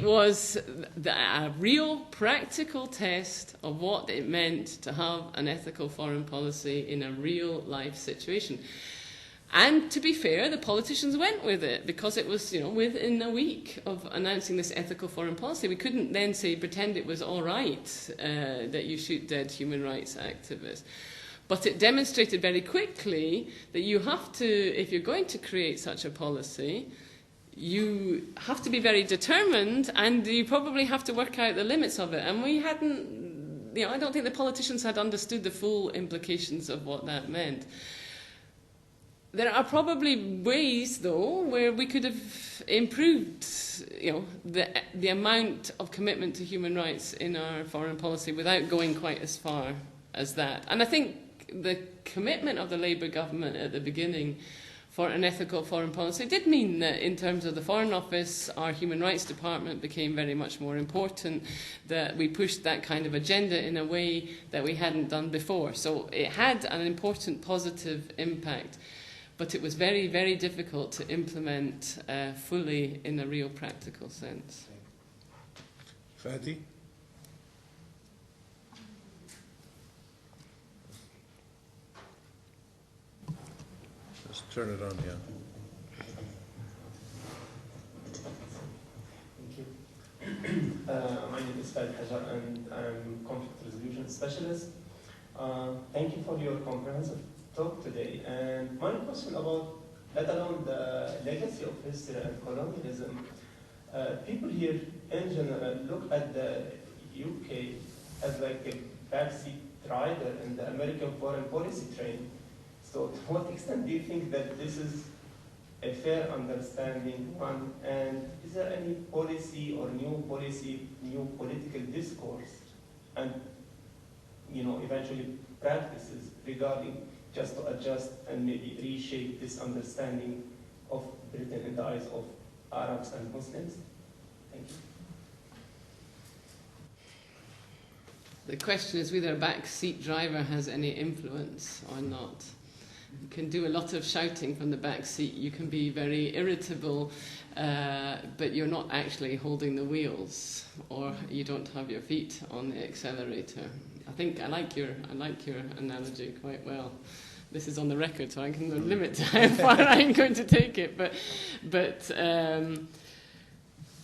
B: real practical test of what it meant to have an ethical foreign policy in a real life situation. And to be fair, the politicians went with it because it was, within a week of announcing this ethical foreign policy. We couldn't then pretend it was all right that you shoot dead human rights activists. But it demonstrated very quickly that you have to, if you're going to create such a policy, you have to be very determined, and you probably have to work out the limits of it. And we hadn't, I don't think the politicians had understood the full implications of what that meant. There are probably ways, though, where we could have improved, the amount of commitment to human rights in our foreign policy without going quite as far as that. And I think the commitment of the Labour government at the beginning for an ethical foreign policy did mean that in terms of the Foreign Office, our Human Rights Department became very much more important, that we pushed that kind of agenda in a way that we hadn't done before. So it had an important positive impact, but it was very, very difficult to implement fully in a real practical sense.
A: Fatih? Just turn it on, yeah.
J: Thank you. My name is Farid Hajar, and I'm conflict resolution specialist. Thank you for your comprehensive talk today. And my question about, let alone the legacy of history and colonialism, people here in general look at the UK as like a backseat rider in the American foreign policy train. So to what extent do you think that this is a fair understanding, one? And is there any policy or new policy, new political discourse, and eventually practices regarding just to adjust and maybe reshape this understanding of Britain in the eyes of Arabs and Muslims? Thank you.
B: The question is whether a backseat driver has any influence or not. You can do a lot of shouting from the back seat. You can be very irritable, but you're not actually holding the wheels, or you don't have your feet on the accelerator. I think I like your analogy quite well. This is on the record, so I can limit how far I'm going to take it. But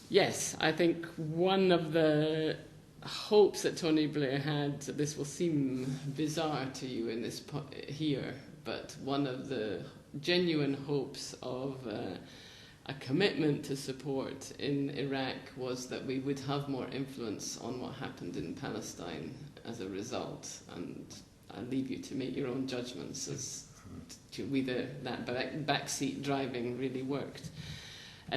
B: yes, I think one of the hopes that Tony Blair had, this will seem bizarre to you in this here, but one of the genuine hopes of a commitment to support in Iraq was that we would have more influence on what happened in Palestine as a result. And I leave you to make your own judgments as to whether that backseat driving really worked.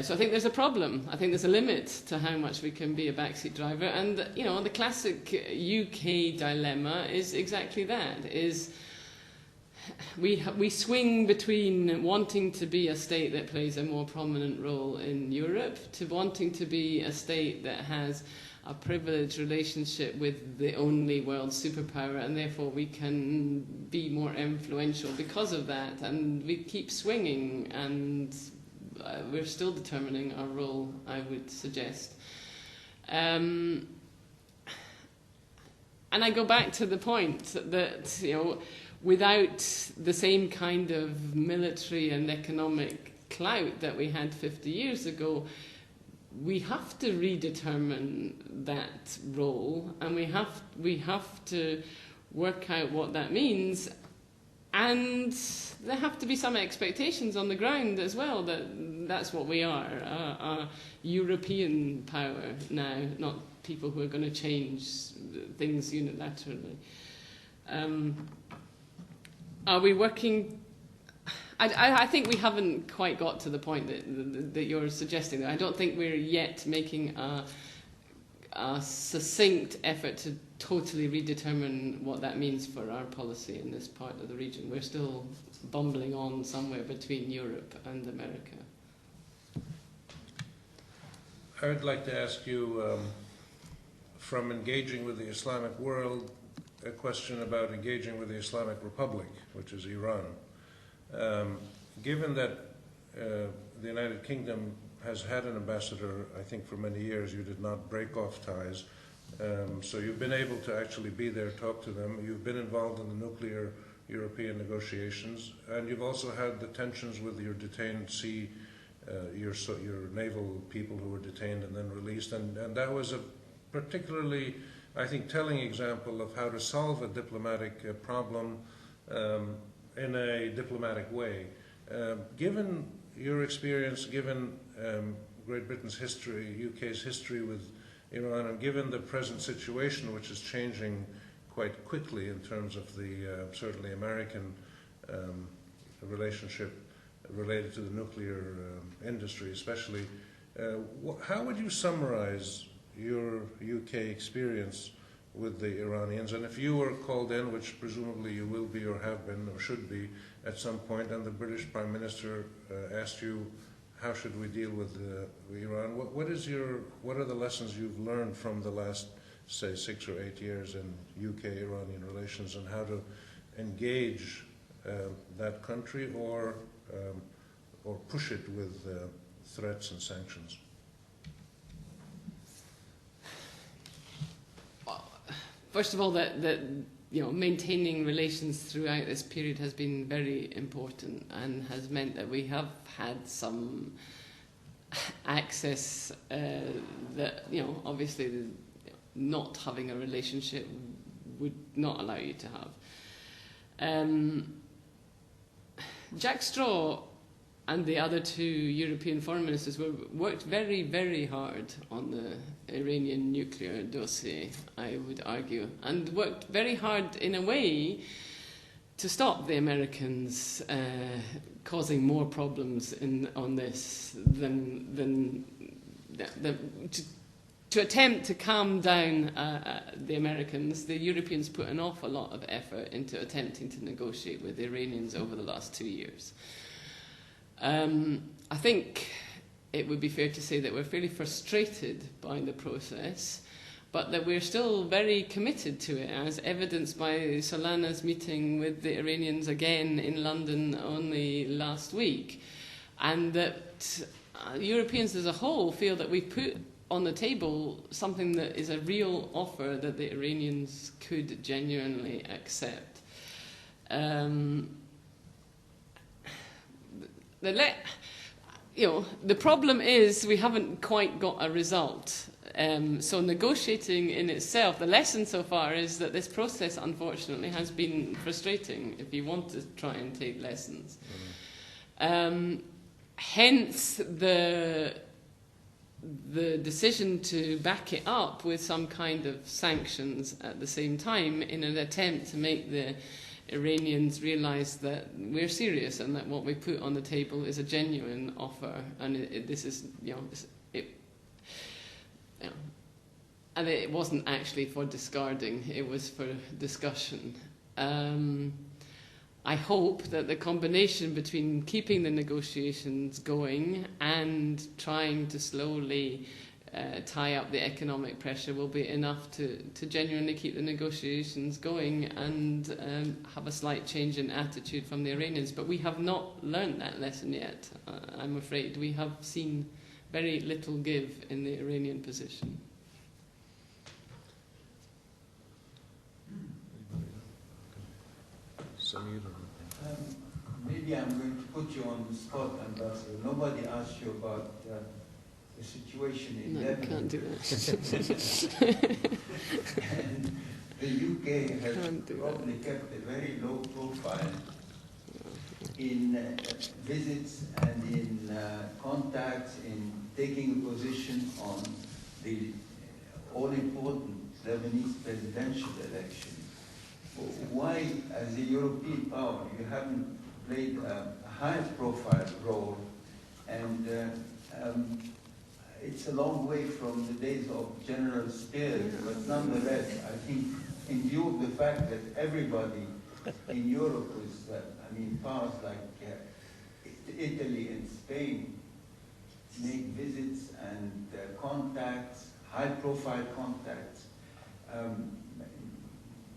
B: So I think there's a problem. I think there's a limit to how much we can be a backseat driver. And, the classic UK dilemma is exactly that, is we swing between wanting to be a state that plays a more prominent role in Europe to wanting to be a state that has a privileged relationship with the only world superpower, and therefore we can be more influential because of that. And we keep swinging, and we're still determining our role, I would suggest. And I go back to the point that, without the same kind of military and economic clout that we had 50 years ago, we have to redetermine that role, and we have to work out what that means. And there have to be some expectations on the ground as well that's what we are, a European power now, not people who are going to change things unilaterally. Are we working? I think we haven't quite got to the point that you're suggesting. I don't think we're yet making a succinct effort to totally redetermine what that means for our policy in this part of the region. We're still bumbling on somewhere between Europe and America.
A: I would like to ask you, from engaging with the Islamic world, a question about engaging with the Islamic Republic, which is Iran. Given that the United Kingdom has had an ambassador, I think for many years, you did not break off ties. So you've been able to actually be there, talk to them. You've been involved in the nuclear European negotiations, and you've also had the tensions with your detained your naval people who were detained and then released, and that was a particularly, I think, telling example of how to solve a diplomatic problem in a diplomatic way. Given your experience, given Great Britain's history, UK's history with Iran, and given the present situation, which is changing quite quickly in terms of the certainly American relationship related to the nuclear industry especially, how would you summarize your UK experience with the Iranians? And if you were called in, which presumably you will be or have been or should be at some point, and the British Prime Minister asked you, how should we deal with Iran? What are the lessons you've learned from the last, say, 6 or 8 years in UK-Iranian relations, and how to engage that country or push it with threats and sanctions?
B: First of all, that maintaining relations throughout this period has been very important and has meant that we have had some access that obviously not having a relationship would not allow you to have. Jack Straw and the other 2 European foreign ministers worked very, very hard on the Iranian nuclear dossier, I would argue, and worked very hard in a way to stop the Americans causing more problems on this to attempt to calm down the Americans. The Europeans put an awful lot of effort into attempting to negotiate with the Iranians over the last 2 years. I think it would be fair to say that we're fairly frustrated by the process, but that we're still very committed to it, as evidenced by Solana's meeting with the Iranians again in London only last week, and that Europeans as a whole feel that we've put on the table something that is a real offer that the Iranians could genuinely accept. The problem is we haven't quite got a result. So negotiating in itself, the lesson so far is that this process, unfortunately, has been frustrating, if you want to try and take lessons. Hence the decision to back it up with some kind of sanctions at the same time in an attempt to make the Iranians realise that we're serious and that what we put on the table is a genuine offer, and and it wasn't actually for discarding, it was for discussion. I hope that the combination between keeping the negotiations going and trying to slowly tie up the economic pressure will be enough to genuinely keep the negotiations going and have a slight change in attitude from the Iranians. But we have not learned that lesson yet, I'm afraid. We have seen very little give in the Iranian position.
E: Maybe I'm going to put you on the spot, Ambassador. Nobody asked you about the situation in Lebanon.
B: No, can't do that.
E: And the UK has probably kept a very low profile in visits and in contacts, in taking a position on the all-important Lebanese presidential election. why, as a European power, you haven't played a high-profile role, and it's a long way from the days of General Spears, but nonetheless, I think in view of the fact that everybody in Europe was, powers like Italy and Spain make visits and contacts, high-profile contacts,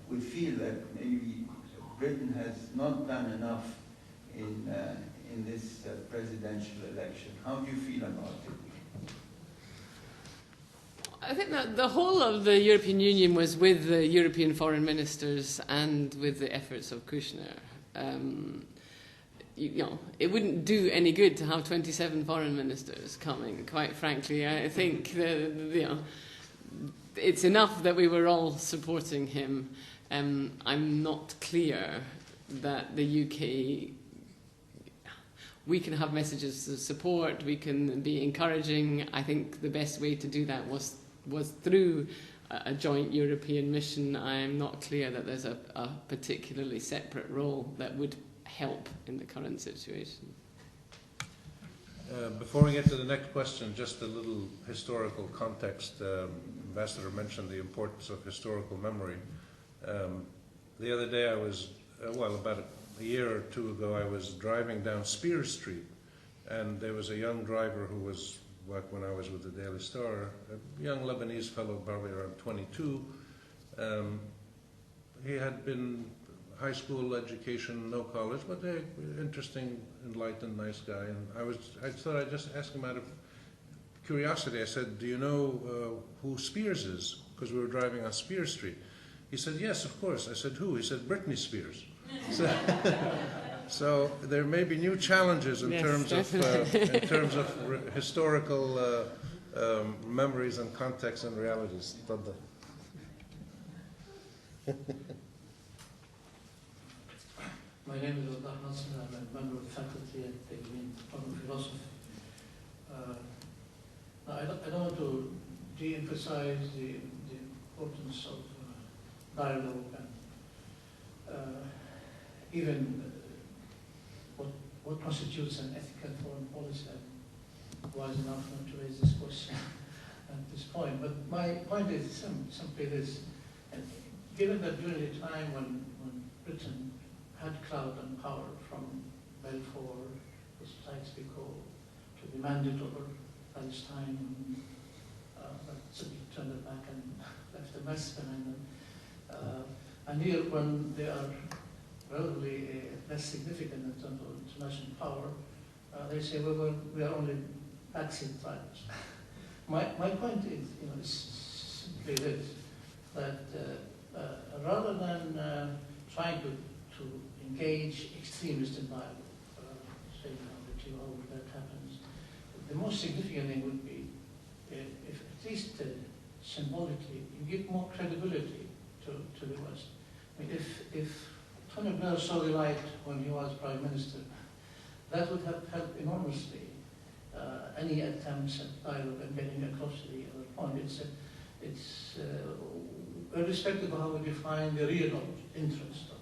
E: we feel that maybe Britain has not done enough in this presidential election. How do you feel about it?
B: I think that the whole of the European Union was with the European foreign ministers and with the efforts of Kushner. It wouldn't do any good to have 27 foreign ministers coming, quite frankly. I think it's enough that we were all supporting him. I'm not clear that the UK, we can have messages of support, we can be encouraging. I think the best way to do that was through a joint European mission. I am not clear that there's a particularly separate role that would help in the current situation.
A: Before we get to the next question, just a little historical context. Ambassador mentioned the importance of historical memory. The other day I was, about a year or two ago, I was driving down Spears Street, and there was a young driver who was, back when I was with the Daily Star, a young Lebanese fellow, probably around 22. He had been high school education, no college, but an interesting, enlightened, nice guy. And I thought I'd just ask him out of curiosity. I said, "Do you know who Spears is?" Because we were driving on Spears Street. He said, "Yes, of course." I said, "Who?" He said, "Britney Spears." So there may be new challenges in terms of historical memories and contexts and realities.
K: My name is Abdullah. I'm a member of the faculty at the Department of Philosophy. I don't want to de-emphasize the importance of dialogue and even what constitutes an ethical foreign policy. I'm wise enough not to raise this question at this point. But my point is simply this. Given that during the time when Britain had clout and power from Balfour, the Sykes-Picot, to the mandate over Palestine, but simply turned it back and left a mess behind them. And here, when they are relatively less significant in terms of international power, they say, well, we are only backseat drivers. My point is, simply this, that rather than trying to engage extremists in dialogue, saying how that happens, the most significant thing would be if at least symbolically you give more credibility to the West. I mean, if Tony Blair saw the light when he was Prime Minister, that would have helped enormously any attempts at dialogue and getting across to the other point. It's irrespective of how we define the real interest of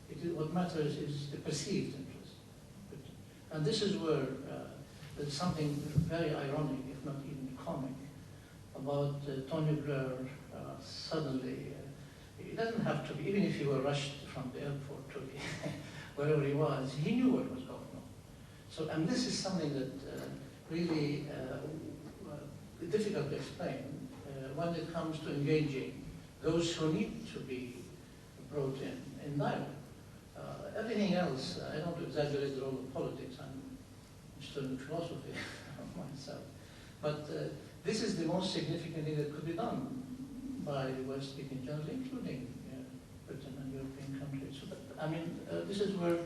K: Britain. What matters is the perceived interest of Britain. And this is where there's something very ironic, if not even comic, about Tony Blair suddenly. It doesn't have to be, even if he were rushed from the airport to wherever he was, he knew what was going on. So, and this is something that really difficult to explain when it comes to engaging those who need to be brought in dialogue. Everything else, I don't exaggerate the role of politics. I'm a student of philosophy myself. But this is the most significant thing that could be done by the West in general, including Britain and European countries. So that, this is where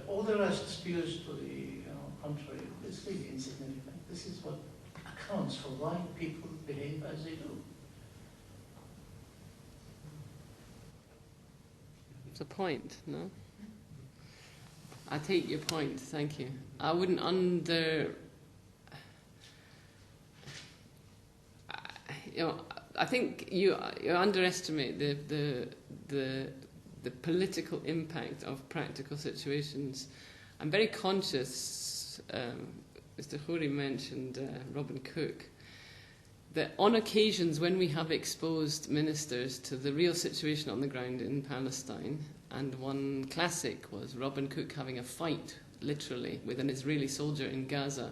K: all the rest spears to the contrary. It's really insignificant. This is what accounts for why people behave as they do.
B: It's a point, no? I take your point, thank you. I wouldn't I think you underestimate the the political impact of practical situations. I'm very conscious, Mr. Khoury mentioned Robin Cook, that on occasions when we have exposed ministers to the real situation on the ground in Palestine, and one classic was Robin Cook having a fight, literally, with an Israeli soldier in Gaza,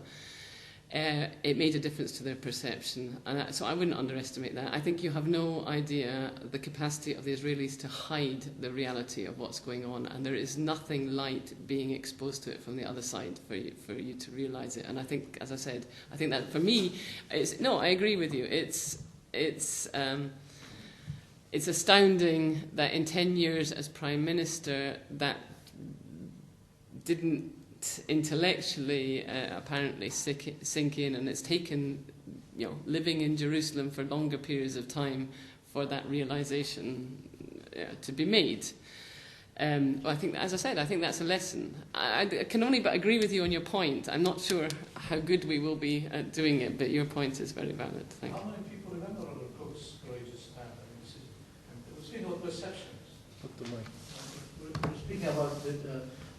B: it made a difference to their perception. And so I wouldn't underestimate that. I think you have no idea the capacity of the Israelis to hide the reality of what's going on, and there is nothing light being exposed to it from the other side for you to realise it. And I think, as I said, I think that for me, I agree with you. It's astounding that in 10 years as Prime Minister, that didn't intellectually apparently sink in, and it's taken living in Jerusalem for longer periods of time for that realization to be made. I think, as I said, I think that's a lesson. I can only but agree with you on your point. I'm not sure how good we will be at doing it, but your point is very valid. Thank you.
K: How many people remember Robert Cook's courageous stand? We're speaking about perceptions.
A: Put the mic.
K: We're speaking about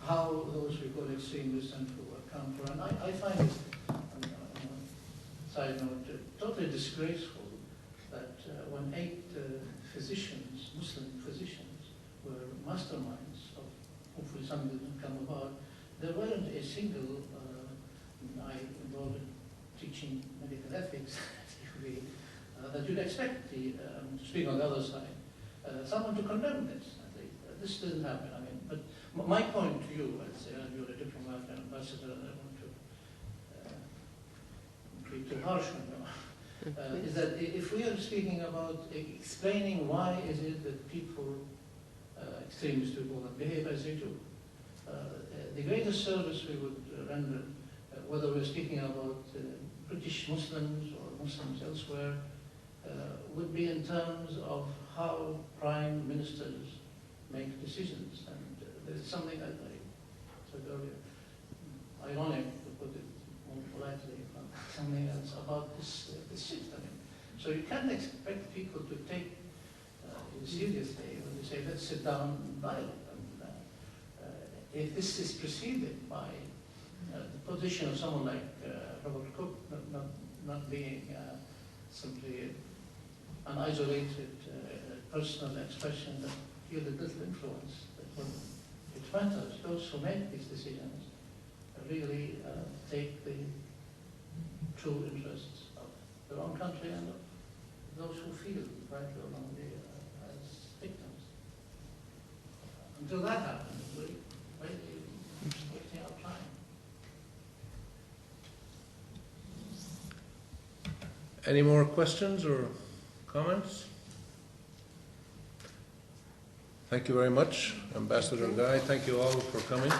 K: how those we call extremists and who come from. And I find it, on a side note, totally disgraceful that when 8 physicians, Muslim physicians, were masterminds of hopefully something that will come about, there weren't a single, I involved in teaching medical ethics, that you'd expect, to speak on the other side, someone to condemn this. I think this didn't happen. I mean, but my point to you, I'd say, and you're a diplomat and ambassador, and I want to be too harsh on you, is that if we are speaking about explaining why is it that people, extremists people, behave as they do, the greatest service we would render, whether we're speaking about British Muslims or Muslims elsewhere, would be in terms of how prime ministers make decisions. And there's something that I said earlier, ironic to put it more politely, something else about this shift. I mean, so you can't expect people to take it seriously when they say, let's sit down and dialogue. And, if this is preceded by the position of someone like Robert Cook not being simply an isolated personal expression that yielded little influence, that when it matters, those who make these decisions really take the true interests of their own country and of those who feel rightly or wrongly as victims. Until that happens, we're really wasting our time.
A: Any more questions or comments? Thank you very much, Ambassador Guy. Thank you all for coming.